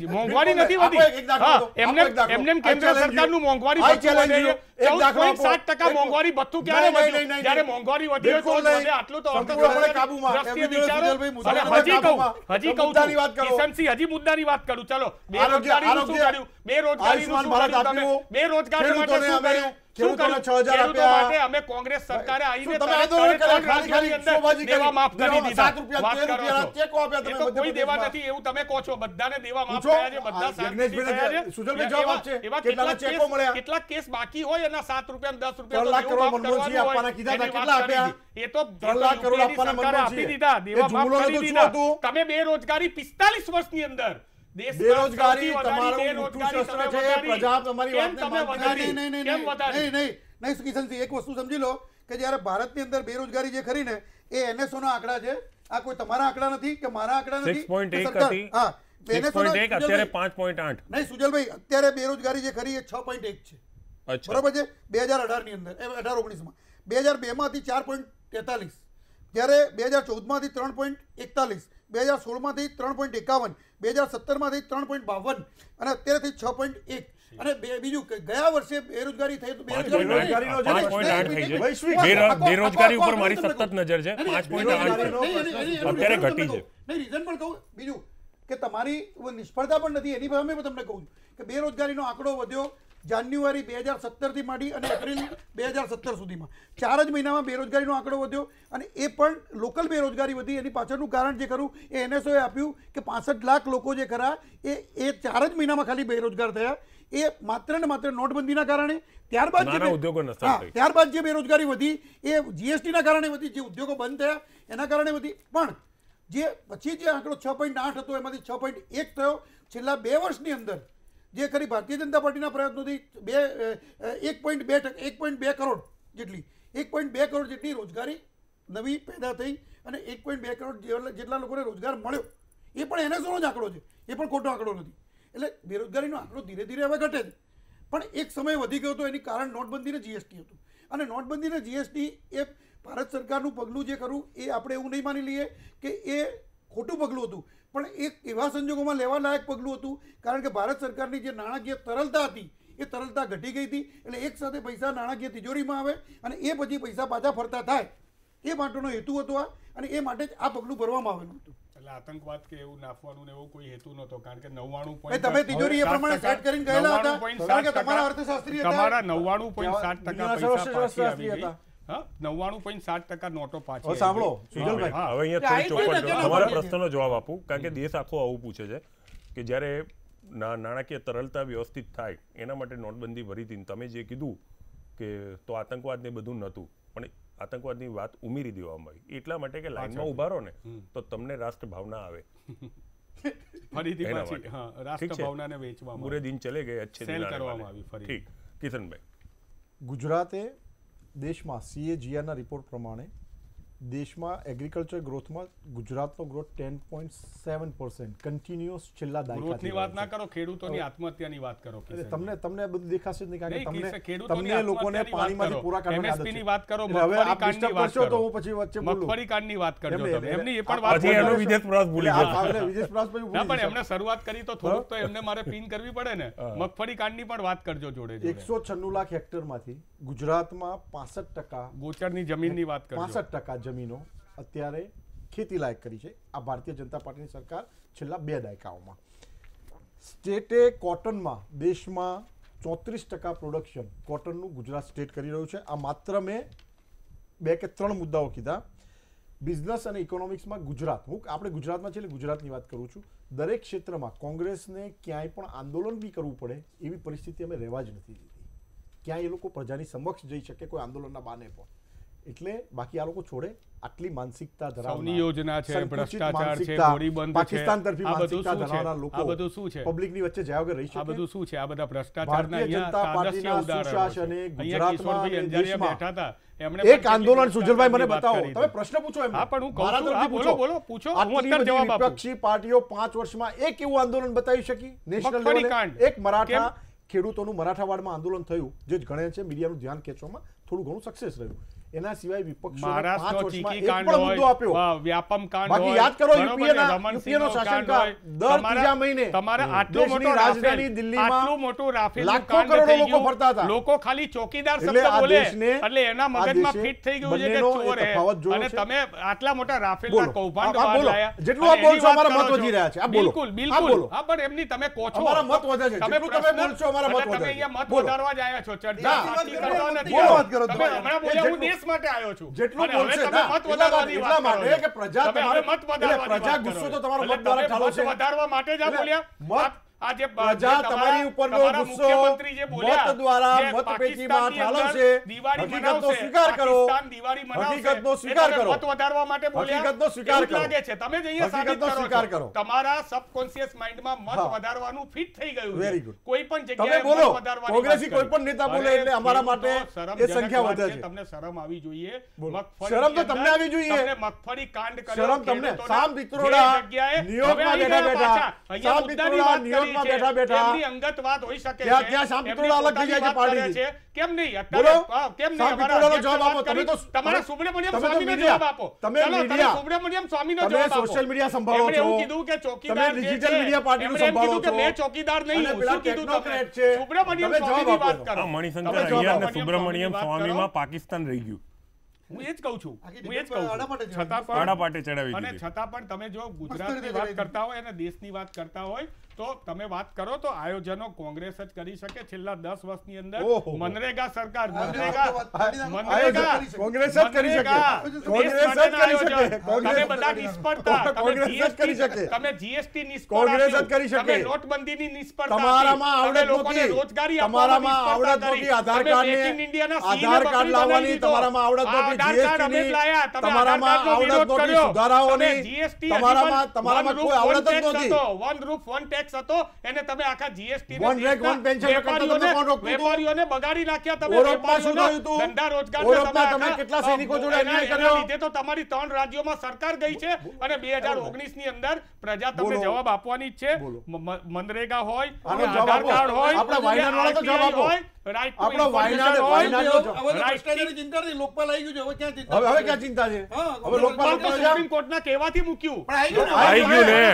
એમને કેન્દ્ર સરકારનું મોંઘવારી ભથ્થું વધે. 14.7% મોંઘવારી ભથ્થું ક્યારે વધ્યું? જ્યારે મોંઘવારી વધી હોય તો વધે. આટલું તો દ્રષ્ટિએ વિચારો. હજી કહું કિશનસિંહ, હજી મુદ્દાની વાત કરું. ચલો, બેરોજગારીનું શું કર્યું? બેરોજગારીનું શું કર્યું? તમે બેરોજગારી માટે શું કર્યું? શું કર્યું? 6,000 ખેડૂતો આપ્યા. માટે અમે કોંગ્રેસ સરકારે આવીને તમે તરત આંદોલન કર્યા, ત્રણ ખાલી રાજ્યોની અંદર શોભાજી કરી. દેવા માફ કરી દેવામાં દીધા. 7 રૂપિયા, વાત 13 કરો રૂપિયા છો. ચેકો આપ્યા તમે એ તો કોઈ દેવા મધ્યપ્રદેશમાં. નથી એવું તમે કહો છો. બધાને દેવા માફ પૂછો. થયા છે, બધા આ શાંતિથી યજ્ઞેશભાઈને થયા છે. સુજલભાઈ જવાબ એવા- આપશે. એવા કેટલાના કેટલાક ચેકો મળ્યા? કેટલાક કેસ બાકી હોય એના 7 રૂપિયા અને 10 રૂપિયા 3 લાખ તો દેવું કરોડ માફ મનમોહનસિંહે કરવાનું હોય. આપવાના કીધા હતા. એની વાત કેટલા કરી આપ્યા? દીધી. એ તો 3 લાખ કરોડ UPA ની આપવાના સરકારે આપી મનમોહનસિંહે. દીધા. દેવા એ માફ જુમલો કરી તો શું દીધા. હતું? તમે બેરોજગારી 45 વર્ષની અંદર દેશમાં બેરોજગારી સૌથી વધારે તમારું મોટું બેરોજગારી શસ્ત્ર તમે છે. વધારી. પ્રજા તમારી કેમ વાતને તમે માનતી વધારી? નથી. કેમ વધારી? નહીં કિશનસિંહ, એક વસ્તુ સમજી લો કે જ્યારે ભારતની અંદર બેરોજગારી જે ખરી ને એ NSO ના આંકડા છે. આ કોઈ તમારા આંકડા નથી કે મારા આંકડા નથી. 6.1 સરકાર- હતી. હા, 6.1 અત્યારે 5.8. નહીં સુજલભાઈ, અત્યારે બેરોજગારી જે ખરી એ 6.1 છે. અચ્છા. બરોબર છે. 2018 ની અંદર 18-19 2002 માંથી 4.43, જ્યારે 2014 માંથી 3.41, 2016 માંથી 3.51, 2017 માંથી 3.52 અને અત્યારેથી 6.1. અને બીજું કે ગયા વર્ષે બેરોજગારી થઈ તો બેરોજગારીનો જે 5.8 થઈ છે. વૈશ્વિક બેરોજગારી ઉપર મારી સતત નજર છે. 5.8 છે. અત્યારે ઘટી છે. નહીં, રીઝન પણ કહું. બીજું કે તમારી નિષ્ફળતા પણ નથી, એની સામે પણ તમને કહું છું કે બેરોજગારીનો આંકડો વધ્યો જાન્યુઆરી 2017 થી માંડી અને એપ્રિલ 2017 સુધીમાં 4 જ મહિનામાં બેરોજગારીનો આંકડો વધ્યો. અને એ પણ લોકલ બેરોજગારી વધી. એની પાછળનું કારણ જે ખરું એ NSOએ આપ્યું કે 65 લાખ લોકો જે ખરા એ 4 જ મહિનામાં ખાલી બેરોજગાર થયા. એ માત્ર ને માત્ર નોટબંધીના કારણે. ત્યારબાદ નાના ઉદ્યોગોને અસર થઈ. ત્યારબાદ જે બેરોજગારી વધી એ GSTના કારણે વધી, જે ઉદ્યોગો બંધ થયા એના કારણે વધી. પણ જે પછી જે આંકડો 6.8 હતો એમાંથી 6.1 થયો. છેલ્લા 2 વર્ષની અંદર જે ખરી ભારતીય જનતા પાર્ટીના પ્રયત્નોથી 1.2 કરોડ જેટલી 1.2 કરોડ જેટલી રોજગારી નવી પેદા થઈ અને 1.2 કરોડ જેટલા લોકોને રોજગાર મળ્યો. એ પણ NSOનો જ આંકડો છે, એ પણ ખોટો આંકડો નથી. એટલે બેરોજગારીનો આંકડો ધીરે ધીરે હવે ઘટે છે. પણ એક સમય વધી ગયો હતો, એની કારણ નોટબંધી અને GST હતું. અને નોટબંધી અને GST એ ભારત સરકારનું પગલું જે ખરું એ આપણે એવું નહીં માની લઈએ કે એ ખોટું પગલું હતું, પણ એક એવા સંજોગોમાં લેવા લાયક પગલું હતું. કારણ કે ભારત સરકારની જે નાણાકીય તરલતા હતી એ તરલતા ઘટી ગઈ હતી. એટલે એક સાથે પૈસા નાણાકીય તિજોરીમાં આવે અને એ પછી પૈસા પાછા ફરતા થાય, એ માટેનો હેતુ હતો આ. અને એ માટે જ આ પગલું ભરવામાં આવેલું હતું. એટલે આતંકવાદ કે એવું નાખવાનું ને એવો કોઈ હેતુ નહોતો. કારણ કે 99 તમે તિજોરી એ પ્રમાણે સેટ કરીને ગયેલા હતા. કારણ કે તમારા અર્થશાસ્ત્રી હતા. તમારા 99.7% પૈસા પાછી આવી ગઈ. 99.7% નોટો પાછી હવે સાંભળો સુજલભાઈ, હા, હવે અહીંયા થોડી ચોખવટ કરો. તમારા પ્રશ્નનો જવાબ આપું. કારણ કે દેશ આખો આવું પૂછે છે કે જ્યારે નાણાકીય તરલતા વ્યવસ્થિત થાય એના માટે નોટબંધી ભરી હતી. તમે જે કીધું કે તો આતંકવાદ ને બધું નહોતું, પણ આતંકવાદની વાત ઉમેરી દેવામાં આવી એટલા માટે કે લાઈનમાં ઉભા રહો ને તો તમને રાષ્ટ્ર ભાવના આવે. ફરીથી પાછી રાષ્ટ્ર ભાવનાને વેચવામાં પૂરે દિન ચલે ગયે અચ્છે દિન આને કરવામાં વાલે. આવી ફરી. ઠીક. કિશનભાઈ, ગુજરાતે દેશમાં CAGRના રિપોર્ટ પ્રમાણે દેશમાં એગ્રીકલ્ચર ગ્રોથમાં ગુજરાતનો ગ્રોથ 10.7% કન્ટિન્યુઅસ છેલ્લા ગ્રોથની વાત ના કરો, ખેડૂતોની આત્મહત્યાની વાત કરો. તમને બધું દેખાશે જ નહીં. કારણ કે નહીં, ખેડૂતોની તમને લોકોને આત્મહત્યાની પાણીમાંથી વાત પૂરા કરો. કરવાની આદત MSP ની છે. વાત કરો, એટલે હવે મગફળી આપ કાંડની disturb વાત કરશો કરો. તો હું પછી વચ્ચે બોલું. મગફળી કાંડની વાત કરજો તમે. એમની એ પણ પછી એનો વાત વિદેશ પ્રવાસ ભૂલી એટલે જશો. આપણે વિદેશ પ્રવાસ પછી ના, ભૂલી પણ જશો. એમને શરૂઆત કરી તો થોડુંક તો એમને મારે પિન કરવી પડે ને. મગફળી કાંડની પણ વાત કરજો જોડે જોડે. 196 લાખ હેક્ટરમાંથી ગુજરાતમાં 65% ગોચરની જમીનની વાત કરજો. 65% જમીનો અત્યારે ખેતી લાયક કરી છે આ ભારતીય જનતા પાર્ટીની સરકાર છેલ્લા 2 દાયકાઓમાં. સ્ટેટે કોટનમાં દેશમાં 34% પ્રોડક્શન કોટનનું ગુજરાત સ્ટેટ કરી રહ્યું છે. આ માત્ર મેં 2 કે 3 મુદ્દાઓ કીધા. બિઝનેસ અને ઇકોનોમિક્સમાં ગુજરાત, આપણે ગુજરાતમાં છે એટલે ગુજરાતની વાત કરું છું. દરેક ક્ષેત્રમાં કોંગ્રેસને ક્યાંય પણ આંદોલન બી કરવું પડે એવી પરિસ્થિતિ અમે રહેવા જ નથી દીધી. ક્યાંય એ લોકો પ્રજાની સમક્ષ જઈ શકે કોઈ આંદોલનના બાને પણ. એટલે બાકી આ લોકો છોડે આટલી માનસિકતા સૌની યોજના છે, ભ્રષ્ટાચાર છે, ગોળીબંધ છે, પાકિસ્તાન તરફી આ બધું માનસિકતા શું છે? ધરાવનાર આ લોકો બધું શું છે? પબ્લિકની વચ્ચે જયા વગર રહી આ શકે. બધું શું છે? આ બધા ભ્રષ્ટાચારના ભારતીય જનતા અહીંયા પાર્ટીના તાદસ્ય સુશાસને ઉદાહરણો છે. અહીંયા ગુજરાતમાં કિશોરભાઈ અને અંજારિયા દેશમાં બેઠા હતા. એમણે એક પણ આંદોલન કેટલી સુજલભાઈ મને વાત બતાવો. કરી તમે હતી. પ્રશ્ન પૂછો એમને. હા, પણ હું કહું મારા છું. તરફથી હા, બોલો, પૂછો. હું આટલી અત્યારે બધી જવાબ આપું. વિપક્ષી પાર્ટીઓ 5 વર્ષમાં એક એવું આંદોલન બતાવી શકી નેશનલ મગફળી લેવલે? કાંડ. એક મરાઠા ખેડૂતોનું મરાઠાવાડમાં આંદોલન થયું જે ગણે છે મીડિયાનું ધ્યાન ખેંચવામાં થોડું ઘણું સક્સેસ રહ્યું. એના સિવાય વિપક્ષોએ 5 મહારાષ્ટ્રનો વર્ષમાં ચીકી એક કાંડ પણ મુદ્દો હોય, આપ્યો. વ્યાપમ કાંડ બાકી હોય, યાદ કરો બરોબર છે, યુપીનો રમણસિંહનો શાસનકાળ કાંડ દર હોય, ત્રીજા મહિને તમારા આટલો દેશની મોટો રાજધાની રાફેલ, દિલ્હીમાં આટલું મોટું રાફેલનું લાખો કાંડ કરોડો થઈ લોકો ગયું. ફરતા હતા. લોકો ખાલી ચોકીદાર એટલે શબ્દ આ બોલે દેશને- એટલે એના આ મગજમાં દેશે ફિટ થઈ ગયું છે કે બંનેનો ચોર એ તફાવત હે. જોયો અને છે. તમે આટલા મોટા રાફેલના બોલો. કૌભાંડ હા, બહાર બોલો. લાયા. જેટલું આપ અને એની બોલશો, વાત અમારા કરો મત છો. વધી રહ્યા છે. આપ બોલો. બિલકુલ આપ બિલકુલ બોલો. હા, પણ એમની તમે કહો છો અમારા મત વધે છે. તમે જેટલું તમે પ્રશ્ન- બોલશો, અમારા મત એટલે વધે તમે છે. અહીંયા મત બોલો. વધારવા જ આવ્યા છો. ચર્ચા ના. સાચી કરવા નથી બોલો. આવ્યા. વાત કરો તમે તમે. હમણાં બોલ્યા હું જેટલું- દેશ માટે આવ્યો છું. જેટલું અને હવે બોલશે તમે ના, મત વધારવાની એટલા વાત માટે કરો છો. કે પ્રજા તમે હવે તમારે- મત વધારવાની એટલે પ્રજા વાત ગુસ્સો કરો તો તમારો છો. મત દ્વારા એટલે ઠાલો તમે છે. મત વધારવા માટે જ આ એટલે બોલ્યા. મત- આ જે પ્રજા જે તમારી ઉપરનો તમારા ગુસ્સો મુખ્યમંત્રી જે બોલ્યા, મત દ્વારા જે મતપેટીમાં પાકિસ્તાનની અંદર ઠાલવશે. દિવાળી હકીકતનો મનાવશે, સ્વીકાર કરો. પાકિસ્તાન દિવાળી મનાવશે. હકીકતનો એ સ્વીકાર તમે કરો. મત વધારવા માટે બોલ્યા. હકીકતનો સ્વીકાર એવું જ કરો. લાગે છે. તમે જ અહીંયા સાબિત હકીકતનો કરો સ્વીકાર છો. કરો. તમારા સબકોન્શિયસ માઇન્ડમાં મત હા. વધારવાનું ફિટ થઈ ગયું Very છે. good. કોઈ પણ તમે જગ્યાએ બોલો. મત વધારવાની કોંગ્રેસી વાત કોઈ પણ કરી. નેતા બોલે અરે, એટલે અમારા માટે ખેડૂતો એ સંખ્યા શરમજનક વધે વાત છે. તમને શરમ આવી જોઈએ. બોલો. મગફળીની શરમ તો અંદર તમને આવી જોઈએ. તમને મગફળી કાંડ કર્યો. શરમ તમને. ખેડૂતોના સામ પિત્રોડા જે જગ્યાએ ન્યુયોર્કમાં હવે આવી બેઠા ગયા બેઠા. પાછા. અહીંયા સામ મુદ્દાની પિત્રોડા વાત કરી ન્યુયોર્કમાં છે. બેઠા બેઠા. એમની અંગત વાત હોઈ શકે ત્યાં- છે. ત્યાં સામ એમની પિત્રોડા અલગ થઈ પોતાની જાય છે વાત કરે પાર્ટીથી. છે. કેમ નહીં? બોલો. અત્યારે કેમ નહીં? સામ અમારા પિત્રોડાનો અધ્યક્ષે જવાબ વાત આપો. તમે કરી. તો- તમારા સુબ્રમણ્યમ તમે તો સ્વામીનો મીડિયા. જવાબ આપો. તમે ચલો, મીડિયા. સુબ્રમણ્યમ સ્વામીનો તમે જવાબ આપો. સોશિયલ મીડિયા સંભાળો એમણે એવું છો. કીધું કે તમે ચોકીદાર જે ડિજિટલ છે, મીડિયા પાર્ટીનું એમણે એમ સંભાળો કીધું કે છો. મેં ચોકીદાર નહીં અને હું. પેલા શું કીધું તમે? ટેકનોક્રેટ છે. સુબ્રમણ્યમ તમે જવાબ સ્વામીની આપો. વાત કરો. મણિશંકર તમે જવાબ અય્યર આપો. અને સુબ્રમણ્યમ વાત કરો. સ્વામીમાં પાકિસ્તાન રહી ગયું. હું એ જ કહું છું. આખી હું એ જ debate કહું આડા માટે છું. જ છતાં આડા પણ પાટે ચડાવી અને દીધી. છતાં પણ તમે જો ગુજરાતની રીતે વાત ચડાવી કરતા હોય અને દેશની વાત કરતા હોય તો તમે વાત કરો તો આયોજનો કોંગ્રેસ જ કરી શકે. છેલ્લા 10 વર્ષની અંદર ઓહો. મનરેગા સરકાર કોંગ્રેસ જ કરી શકે. કોંગ્રેસ જ કરી શકે. તમે બધા નિષ્ફળતા, કોંગ્રેસ જ કરી શકે. તમે જીએસટી નિષ્ફળ કોંગ્રેસ જ આપ્યું. કરી શકે. તમે નોટબંધીની નિષ્ફળતા તમારામાં આપી. આવડત તમે લોકોને નહોતી. રોજગારી તમારામાં આપવામાં આવડત નિષ્ફળતા નહોતી. આધાર કરી. કાર્ડને- તમે Make in Indiaના સીને આધાર કાર્ડ બકરી લાવવાની બનાવી દીધો. તમારામાં આવડત નહોતી. આધાર કાર્ડ અમે જ GST લાયા. તમે તમારામાં આધાર કાર્ડનો આવડત વિરોધ નહોતી. કર્યો. સુધારાઓની તમે GST તમારામાં કોઈ આવડત જ નહોતી. વન રૂપ વન ટેક્સ હતો એને તમે આખા GST One rate, one pension કરતા તમને કોણ રોકતું હતું? વેપારીઓને બગાડી નાખ્યા તમે. ઓરોપમાં શું થયું હતું? ધંધા રોજગાર ઓરોપમાં તમે કેટલા સૈનિકો જોડે અન્યાય કર્યો? લીધે તો તમારી 3 રાજ્યોમાં સરકાર ગઈ છે અને 2019 ની અંદર પ્રજા તમને બોલો. જવાબ આપવાની જ છે. બોલો. મનરેગા હોય, આનો જવાબ આધાર આપો. કાર્ડ હોય, આપણા વાયનાડ વાળો તો જવાબ આપો. રાઈટ ટુ આપણો ઇન્ફોર્મેશન વાયનાડ- હોય. વાયનાડ ચિંતા નહીં, લોકપાલ આવી ગયું છે. હવે ક્યાં ચિંતા? હવે ક્યાં ચિંતા છે? હા, હવે લોકપાલ લોકપાલ તો સુપ્રીમ કોર્ટના કહેવાથી મૂક્યું. પણ આવી ગયું ને. આવી ગયું ને.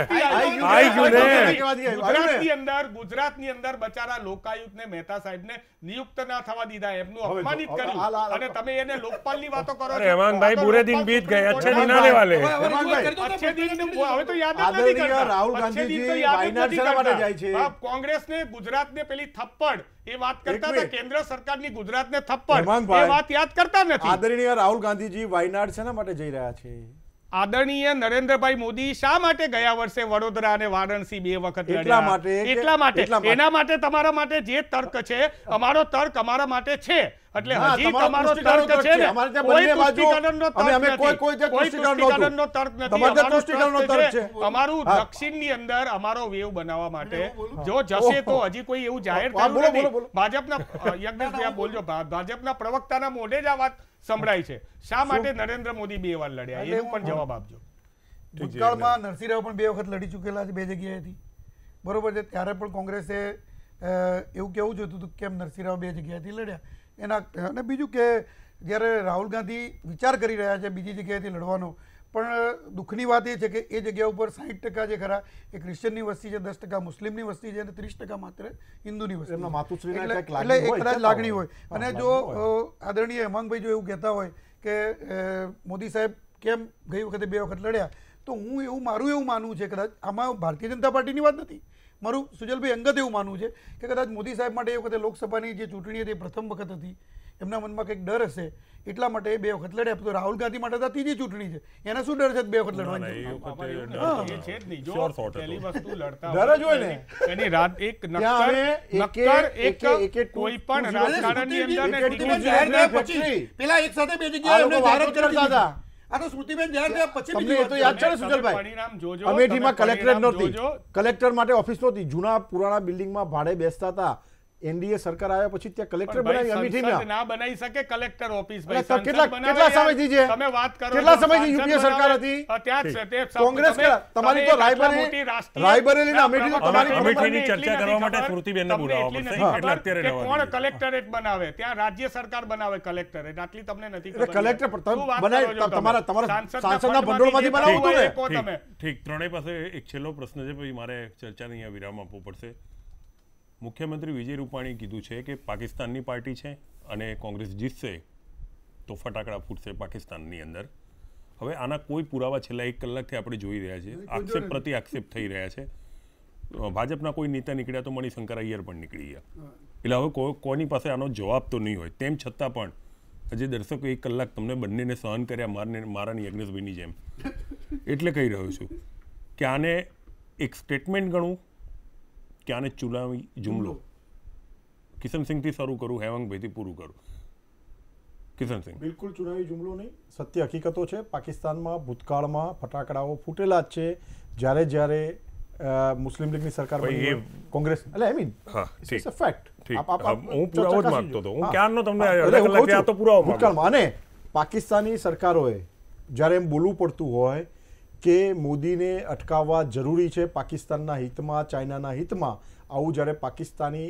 આવી ગયું ને. ગુજરાતની અંદર બચારા લોકાયુક્તને મહેતા સાહેબને નિયુક્ત ના થવા દીધા, એમનું હવે અપમાનિત જો, કર્યું હાલ. અને તમે એને લોકપાલની વાતો કરો છો. અરે હેમાંગભાઈ, આ તો પૂરે દિન લોકપાલ બીત ગए, સુપ્રીમ अच्छे दिन કોર્ટના आने वाले હવે- હવે હેમાંગભાઈ, કરી દો ને, अच्छे दिन હવે તો યાદ જ નથી આદરણીય કરતા. રાહુલ अच्छे दिन ગાંધીજી તો યાદ જ વાયનાડ નથી શેના માટે કરતા. જાય છે? હા, કોંગ્રેસને ગુજરાતને પેલી થપ્પડ એ વાત કરતા એક હતા, મિનિટ. કેન્દ્ર સરકારની ગુજરાતને થપ્પડ હેમાંગભાઈ, એ વાત યાદ કરતા નથી. આદરણીય રાહુલ ગાંધીજી વાયનાડ શેના માટે જઈ રહ્યા છે? આદરણીય નરેન્દ્રભાઈ મોદી શા માટે ગયા વર્ષે વડોદરા અને વારાણસી 2 વખત એટલા લડ્યા? માટે કે- એટલા માટે. એટલા માટે. એના માટે તમારા માટે જે તર્ક છે, અમારો તર્ક અમારા માટે છે. એટલે ના, હજી તમારો તમારો તુષ્ટિકરણનો તર્ક છે ને, અમારે ત્યાં કોઈ બંને બાજુ તુષ્ટિકરણનો તર્ક અમે નથી. કોઈ ત્યાં કોઈ તુષ્ટિકરણ તુષ્ટિકરણનો તર્ક નથી. તમારે ત્યાં અમારો તુષ્ટિકરણનો તર્ક તર્ક છે. અમારું હા. દક્ષિણની અંદર અમારો વેવ બનાવવા માટે જો જશે ઓહો. તો હજી કોઈ એવું જાહેર હા, બોલો, કર્યું નથી. બોલો. ભાજપના યજ્ઞેશભાઈ આ બોલજો, ભાજપના પ્રવક્તાના મોઢે જ આ વાત સંભળાય છે. શા માટે નરેન્દ્ર મોદી 2 વાર લડ્યા એનો પણ જવાબ આપજો. ભૂતકાળમાં નરસિંહરાવ પણ 2 વખત લડી ચૂકેલા છે 2 જગ્યાએથી. બરોબર છે. ત્યારે પણ કોંગ્રેસે એવું કેવું જોઈતું હતું કેમ નરસિંહરાવ 2 જગ્યાએથી લડ્યા એના. અને બીજું કે જ્યારે રાહુલ ગાંધી વિચાર કરી રહ્યા છે બીજી જગ્યાએથી લડવાનો, પણ દુઃખની વાત એ છે કે એ જગ્યા ઉપર 60% જે ખરા એ ક્રિશ્ચનની વસ્તી છે, 10% મુસ્લિમની વસ્તી છે અને 30% માત્ર હિન્દુની વસ્તી. એમના માતુશ્રીના એટલે કંઈક લાગણી એટલે એ હોય, કદાચ કહેતા લાગણી હોય. હોય. અને હા, જો લાગણી આદરણીય હેમાંગભાઈ જો એવું કહેતા હોય કે મોદી સાહેબ કેમ ગઈ વખતે 2 વખત લડ્યા, તો મારું એવું માનવું છે, કદાચ આમાં ભારતીય જનતા પાર્ટીની વાત નથી, મારું સુજલભાઈ અંગત એવું માનવું છે કે કદાચ મોદી સાહેબ માટે એ વખતે લોકસભાની જે ચૂંટણી હતી એ પ્રથમ વખત હતી, એમના મનમાં કંઈક ડર હશે એટલા માટે એ 2 વખત લડ્યા. તો રાહુલ ગાંધી માટે તો ત્રીજી ચૂંટણી છે, એને શું ડર છે 2 વખત લડવાની? આમાં એવું હા. નથી. એ છે જ નહીં. જો Sure thought પહેલી હતો. વસ્તુ લડતા ડર જ હોય ને. એની રાત એક ત્યાં અમે નક્કર કોઈ પણ રાજકારણની અંદર ને સ્મૃતિબેન ટીવી જાહેર થયા ફેક્ટરી. પછી પેલા એક સાથે 2 આ જગ્યાએ લોકો એમને વાતો જાહેરાત કરી કરતા હતા. દીધી. આ તો સ્મૃતિબેન જાહેર થયા પછી તમને બીજી એ તો વાત યાદ છે ને તમે સુજલભાઈ? પરિણામ જોજો, અમેઠીમાં તમે કલેક્ટરેટ પરિણામ નહોતી, જોજો. કલેક્ટર માટે ઓફિસ નહોતી, જૂના પુરાણા બિલ્ડિંગમાં ભાડે બેસતા હતા. એનડીએ સરકાર આવ્યા પછી ત્યાં કલેક્ટર બનાવી અમેઠીમાં ના બનાવી શકે કલેક્ટર ઓફિસ કેટલા સમયથી છે તમે વાત કરો કેટલા સમયથી યુપીએ સરકાર હતી કોંગ્રેસ તમારી તો રાયબરેલી અમેઠી તો તમારી અમેઠીની ચર્ચા કરવા માટે સ્મૃતિબેનને બોલાવવા પડશે એટલે અત્યારે કોણ કલેક્ટરેટ બનાવે ત્યાં રાજ્ય સરકાર બનાવે કલેક્ટરેટ આટલી તમને નથી ખબર કલેક્ટર બનાવી તમારા સાંસદના ભંડોળમાંથી બનાવો ને ઠીક ત્રણેય પાસે એક છેલ્લો પ્રશ્ન છે પછી મારે ચર્ચાને અહીંયા વિરામ આપવો પડશે મુખ્યમંત્રી વિજય રૂપાણી કીધું છે કે પાકિસ્તાનની પાર્ટી છે અને કોંગ્રેસ જીતશે તો ફટાકડા ફૂટશે પાકિસ્તાનની અંદર હવે આના કોઈ પુરાવા છેલ્લા 1 કલાકથી આપણે જોઈ રહ્યા છે આક્ષેપ પ્રતિ આક્ષેપ થઈ રહ્યા છે ભાજપના કોઈ નેતા નીકળ્યા તો મણિશંકર અય્યર પણ નીકળી ગયા એટલે હવે કોની પાસે આનો જવાબ તો નહીં હોય તેમ છતાં પણ હજી દર્શકો 1 કલાક તમને બંનેને સહન કર્યા મારાની યજ્ઞેશભાઈની જેમ એટલે કહી રહ્યો છું કે આને એક સ્ટેટમેન્ટ ગણું કે આને ચુનાવી જુમલો કિશનસિંહથી શરૂ કરું હેમાંગભાઈથી પૂરું કરું કિશનસિંહ બિલકુલ ચુનાવી જુમલો નહીં સત્ય હકીકતો છે પાકિસ્તાનમાં ભૂતકાળમાં ફટાકડાઓ ફૂટેલા જ છે જ્યારે જ્યારે મુસ્લિમ લીગની સરકાર બની કોંગ્રેસ એટલે I mean it's a fact હું પુરાવો જ માંગતો હતો હું ક્યારનો તમને અડધા કલાકથી આ તો પુરાવો ભૂતકાળમાં અને પાકિસ્તાની સરકારોએ જ્યારે એમ બોલવું પડતું હોય કે મોદીને અટકાવવા જરૂરી છે પાકિસ્તાનના હિતમાં ચાઇનાના હિતમાં આવું જ્યારે પાકિસ્તાની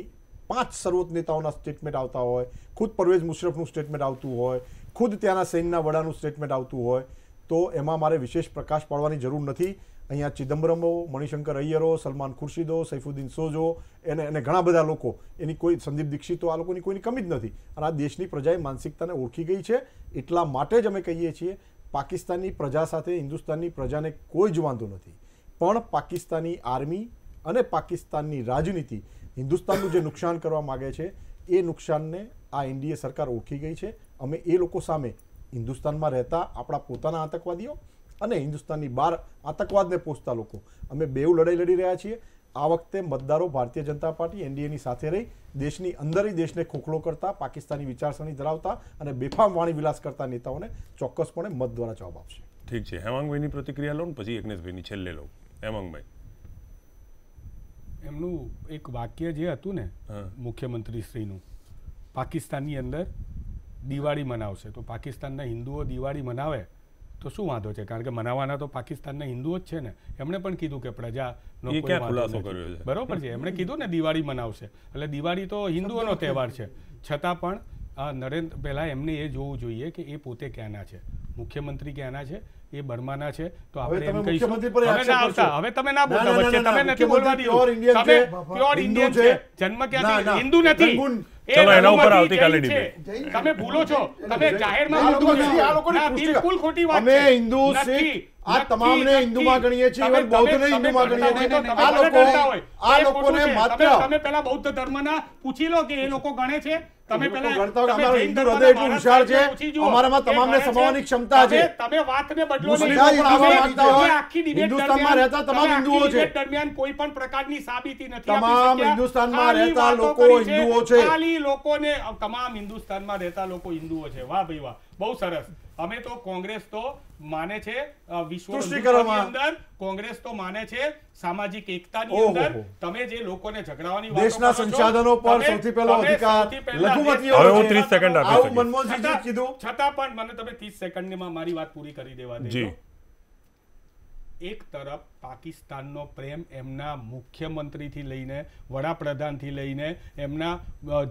5 સર્વોચ્ચ નેતાઓના સ્ટેટમેન્ટ આવતા હોય ખુદ પરવેઝ મુશરફનું સ્ટેટમેન્ટ આવતું હોય ખુદ ત્યાંના સૈન્યના વડાનું સ્ટેટમેન્ટ આવતું હોય તો એમાં મારે વિશેષ પ્રકાશ પાડવાની જરૂર નથી અહીંયા ચિદમ્બરમો મણિશંકર અય્યરો સલમાન ખુરશીદો સૈફુદ્દીન સોજો એને ઘણા બધા લોકો એની કોઈ સંદીપ દીક્ષિતો આ લોકોની કોઈની કમી જ નથી અને આ દેશની પ્રજાએ માનસિકતાને ઓળખી ગઈ છે એટલા માટે જ અમે કહીએ છીએ પાકિસ્તાનની પ્રજા સાથે હિન્દુસ્તાનની પ્રજાને કોઈ જ વાંધો નથી પણ પાકિસ્તાની આર્મી અને પાકિસ્તાનની રાજનીતિ હિન્દુસ્તાનનું જે નુકસાન કરવા માગે છે એ નુકસાનને આ એનડીએ સરકાર ઓળખી ગઈ છે અમે એ લોકો સામે હિન્દુસ્તાનમાં રહેતા આપણા પોતાના આતંકવાદીઓ અને હિન્દુસ્તાનની બહાર આતંકવાદને પોષતા લોકો અમે બેઉ લડાઈ લડી રહ્યા છીએ આ વખતે મતદારો ભારતીય જનતા પાર્ટી એનડીએની સાથે રહી દેશની અંદર દેશને ખોખલો કરતા પાકિસ્તાની વિચારસરણી ધરાવતા અને બેફામ વાણી વિલાસ કરતા નેતાઓને ચોક્કસપણે મત દ્વારા જવાબ આપશે ઠીક છે હેમાંગભાઈની પ્રતિક્રિયા લો પછી યજ્ઞેશભાઈની છેલ્લે લો હેમાંગભાઈ એમનું એક વાક્ય જે હતું ને મુખ્યમંત્રી શ્રીનું પાકિસ્તાનની અંદર દિવાળી મનાવશે તો પાકિસ્તાનના હિન્દુઓ દિવાળી મનાવે તો શું વાંધો છે કારણ કે મનાવવાના તો પાકિસ્તાનના હિન્દુઓ જ છે ને એમણે પણ કીધું કે પ્રજાનો કોઈ વાંધો નથી બરોબર છે એમણે કીધું ને દિવાળી મનાવશે એટલે દિવાળી તો હિન્દુઓનો તહેવાર છે છતાં પણ નરેન્દ્ર પહેલા એમને એ જોવું જોઈએ કે એ પોતે ક્યાંના છે મુખ્યમંત્રી ક્યાંના છે એ બર્માના છે તો આપણે એમ કહીશું હવે તમે ના બોલતા વચ્ચે તમે નથી બોલવા દીધું તમે પ્યોર ઇન્ડિયન છે જન્મ ક્યાંથી હિન્દુ નથી ચલો એના ઉપર આવતીકાલે ડિબેટ તમે ભૂલો છો તમે જાહેરમાં બિલકુલ ખોટી વાત અમે હિન્દુ શીખ આ તમામને હિન્દુમાં ગણીએ છીએ ઇવન બૌદ્ધને હિન્દુમાં ગણીએ છીએ આ લોકોને માત્ર તમે પહેલા બૌદ્ધ ધર્મના પૂછી લો કે એ લોકો ગણે છે તમે પહેલા અમારો હિન્દુ હૃદય એટલું વિશાળ છે અમારામાં તમામને સમાવવાની ક્ષમતા છે તમે વાતને બદલો હિન્દુસ્તાનમાં રહેતા તમામ હિન્દુઓ છે દરમિયાન કોઈ પણ પ્રકારની સાબિતી નથી તમામ હિન્દુસ્તાનમાં રહેતા લોકો હિન્દુઓ છે ખાલી લોકોને તમામ હિન્દુસ્તાનમાં રહેતા લોકો હિન્દુઓ છે વાહ ભાઈ વાહ બહુ સરસ અમે તો કોંગ્રેસ તો માને છે વિશ્વની અંદર કોંગ્રેસ તો માને છે સામાજિક એકતાની અંદર તમે જે લોકોને ઝઘડાવાની વાત દેશના સંસાધનો પર સૌથી પહેલો અધિકાર લઘુમતીઓ હવે હું 30 સેકન્ડ આપી આવું મનમોહનસિંહજી કીધું છતાં પણ મને તમે 30 સેકન્ડમાં મારી વાત પૂરી કરી દેવા દેજો એક તરફ પાકિસ્તાનનો પ્રેમ એમના મુખ્યમંત્રીથી લઈને વડાપ્રધાનથી લઈને એમના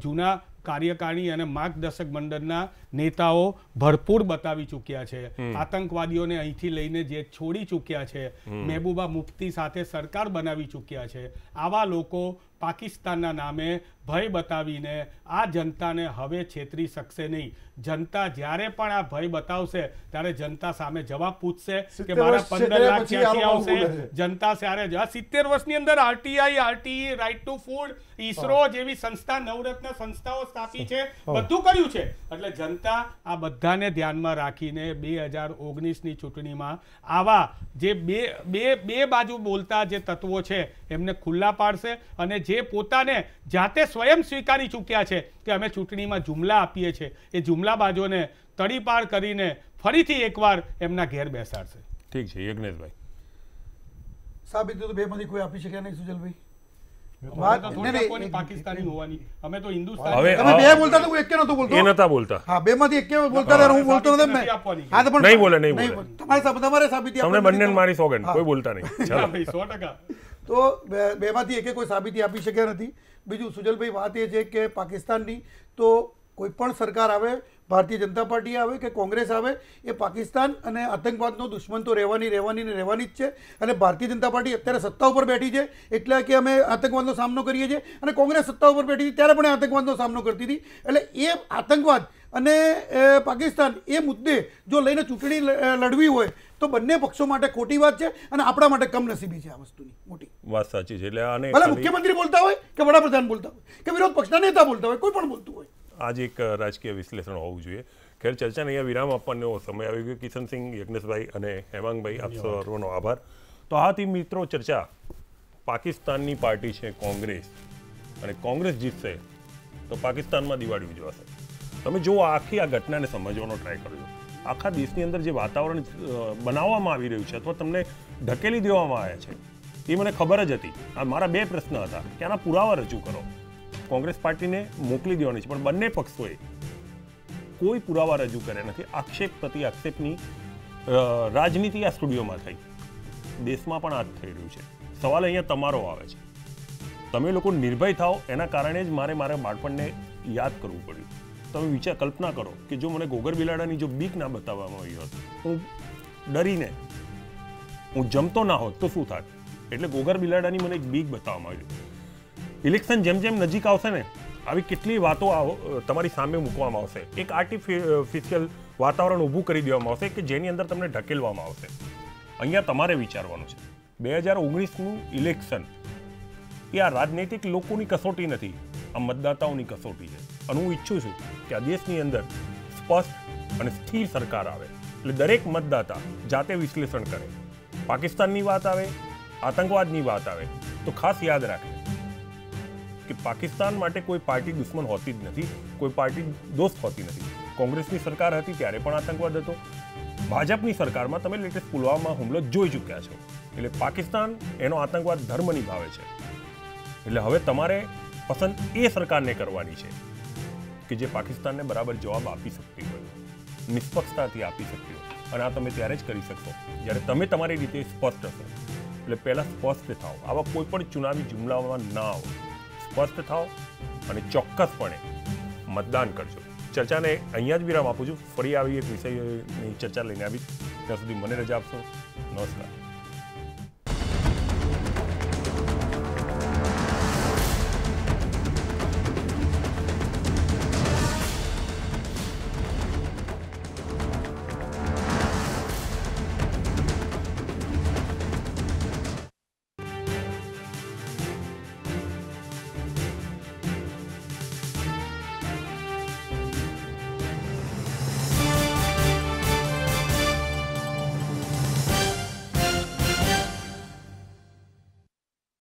જૂના કાર્યકારી અને માર્ગદર્શક મંડળના નેતાઓ ભરપૂર બતાવી ચૂક્યા છે આતંકવાદીઓને અહીંથી લઈને જે છોડી ચૂક્યા છે મહેબૂબા મુફ્તી સાથે સરકાર બનાવી ચૂક્યા છે આવા લોકો પાકિસ્તાનના નામે ભય બતાવીને આ જનતાને હવે છેતરી શકશે નહીં જનતા જ્યારે પણ આ ભય બતાવશે ત્યારે જનતા સામે જવાબ પૂછશે કે મારા 15 લાખ ક્યાંથી આવશે જનતા ત્યારે 70 વર્ષની અંદર RTE right to food ISRO જેવી સંસ્થા નવરત્ન સંસ્થાઓ સ્થાપી છે બધું કર્યું છે એટલે જનતા આ બધાને ધ્યાનમાં રાખીને 2019ની ચૂંટણીમાં આવા જે બે બાજુ બોલતા જે તત્વો છે એમને ખુલ્લા પાડશે અને જે પોતાને જાતે સ્વયં સ્વીકારી ચૂક્યા છે કે અમે ચૂંટણીમાં જુમલા આપીએ છીએ એ જુમલાબાજોને તડીપાર કરીને ફરીથી એકવાર એમના ઘેર બેસાડશે ઠીક છે યજ્ઞેશભાઈ સાબિત તો બેમાંથી કોઈ આપી શકે નહીં સુજલભાઈ વાત તો નહીં, થોડી નહીં, કોની પાકિસ્તાની હોવાની, અમે તો હિન્દુસ્તાની. હવે તમે બે બોલતા તો હું એકે નહોતો બોલતો. એ નતા બોલતા. હા, બેમાંથી એકે બોલતા હતા, હું બોલતો નતો નથી મેં. આપવાની. હા, તો પણ નહીં બોલે, નહીં બોલે. તમારે સાબિતી તમને આપવાની બંને નથી. મારી સોગંદ, કોઈ બોલતા નહીં. હા ચાલો. ભાઈ, 100%. તો બેમાંથી એકે કોઈ સાબિતી આપી શક્યા નથી. બીજું સુજલભાઈ, વાત એ છે કે પાકિસ્તાનની તો કોઈ પણ સરકાર આવે, ભારતીય જનતા પાર્ટી આવે કે કોંગ્રેસ આવે, એ પાકિસ્તાન અને આતંકવાદનો દુશ્મન તો રહેવાની જ છે. અને ભારતીય જનતા પાર્ટી અત્યારે સત્તા ઉપર બેઠી છે એટલે કે અમે આતંકવાદનો સામનો કરીએ છીએ, અને કોંગ્રેસ સત્તા ઉપર બેઠી હતી ત્યારે પણ આતંકવાદનો સામનો કરતી હતી. એટલે એ આતંકવાદ અને પાકિસ્તાન એ મુદ્દે જો લઈને ચૂંટણી લડવી હોય તો બંને પક્ષો માટે ખોટી વાત છે, અને આપણા માટે કમનસીબી છે આ વસ્તુની મોટી વાત સાચી છે. એટલે આને ભલે મુખ્યમંત્રી બોલતા હોય કે વડાપ્રધાન બોલતા હોય કે વિરોધ પક્ષના નેતા બોલતા હોય, કોઈ પણ બોલતું હોય. આજે એક રાજકીય વિશ્લેષણ હોવું જોઈએ. ખેર, ચર્ચાને અહીંયા વિરામ આપવાનો સમય આવી ગયો. કિશનસિંહ, યજ્ઞેશભાઈ અને હેમાંગભાઈ, આપ સર્વનો આભાર. તો આ હતી મિત્રો ચર્ચા. પાકિસ્તાનની પાર્ટી છે કોંગ્રેસ, અને કોંગ્રેસ જીતશે તો પાકિસ્તાનમાં દિવાળી ઉજવાશે. તમે જો આખી આ ઘટનાને સમજવાનો ટ્રાય કરજો. આખા દેશની અંદર જે વાતાવરણ બનાવવામાં આવી રહ્યું છે અથવા તમને ઢકેલી દેવામાં આવ્યા છે, એ મને ખબર જ હતી. આ મારા બે પ્રશ્ન હતા કે આના પુરાવા રજૂ કરો. કોંગ્રેસ પાર્ટીને મોકલી દેવાની છે, પણ બંને પક્ષોએ કોઈ પુરાવા રજૂ કર્યા નથી. આક્ષેપ પ્રતિ આક્ષેપની રાજનીતિ આ સ્ટુડિયોમાં થઈ. દેશમાં પણ આ જ થઈ રહ્યું છે. સવાલ અહીંયા તમારો આવે છે. તમે લોકો નિર્ભય થાઓ, એના કારણે જ મારા બાળપણને યાદ કરવું પડ્યું. તમે કલ્પના કરો કે જો મને ગોગર બિલાડાની જો બીક ના બતાવવામાં આવી હોત, હું ડરીને હું જમતો ના હોત તો શું થાત? એટલે ગોગર બિલાડાની મને એક બીક બતાવવામાં આવી. ઇલેક્શન જેમ જેમ નજીક આવશે ને, આવી કેટલી વાતો તમારી સામે મૂકવામાં આવશે. એક આર્ટિફિશિયલ વાતાવરણ ઊભું કરી દેવામાં આવશે કે જેની અંદર તમને ઢકેલવામાં આવશે. અહીંયા તમારે વિચારવાનું છે. 2019નું ઇલેક્શન એ આ રાજનૈતિક લોકોની કસોટી નથી, આ મતદાતાઓની કસોટી છે. અને હું ઈચ્છું છું કે આ દેશની અંદર સ્પષ્ટ અને સ્થિર સરકાર આવે. એટલે દરેક મતદાતા જાતે વિશ્લેષણ કરે. પાકિસ્તાનની વાત આવે, આતંકવાદની વાત આવે તો ખાસ યાદ રાખે કે પાકિસ્તાન માટે કોઈ પાર્ટી દુશ્મન હોતી જ નથી, કોઈ પાર્ટી દોસ્ત હોતી નથી. કોંગ્રેસની સરકાર હતી ત્યારે પણ આતંકવાદ હતો. ભાજપની સરકારમાં તમે લેટેસ્ટ પુલવામા હુમલો જોઈ ચૂક્યા છો. એટલે પાકિસ્તાન એનો આતંકવાદ ધર્મ નિભાવે છે. એટલે હવે તમારે પસંદ એ સરકારને કરવાની છે કે જે પાકિસ્તાનને બરાબર જવાબ આપી શકતી હોય, નિષ્પક્ષતાથી આપી શકતી હોય. અને આ તમે ત્યારે જ કરી શકશો જ્યારે તમે તમારી રીતે સ્પષ્ટ હશો. એટલે પહેલાં સ્પષ્ટ થાઓ, આવા કોઈ પણ ચુનાવી જુમલામાં ના આવો. સ્પષ્ટ થાઓ અને ચોક્કસપણે મતદાન કરજો. ચર્ચાને અહીંયા જ વિરામ આપું છું. ફરી આવી એક વિષયની ચર્ચા લઈને આવી. ત્યાં સુધી મને રજા આપશો. નમસ્કાર.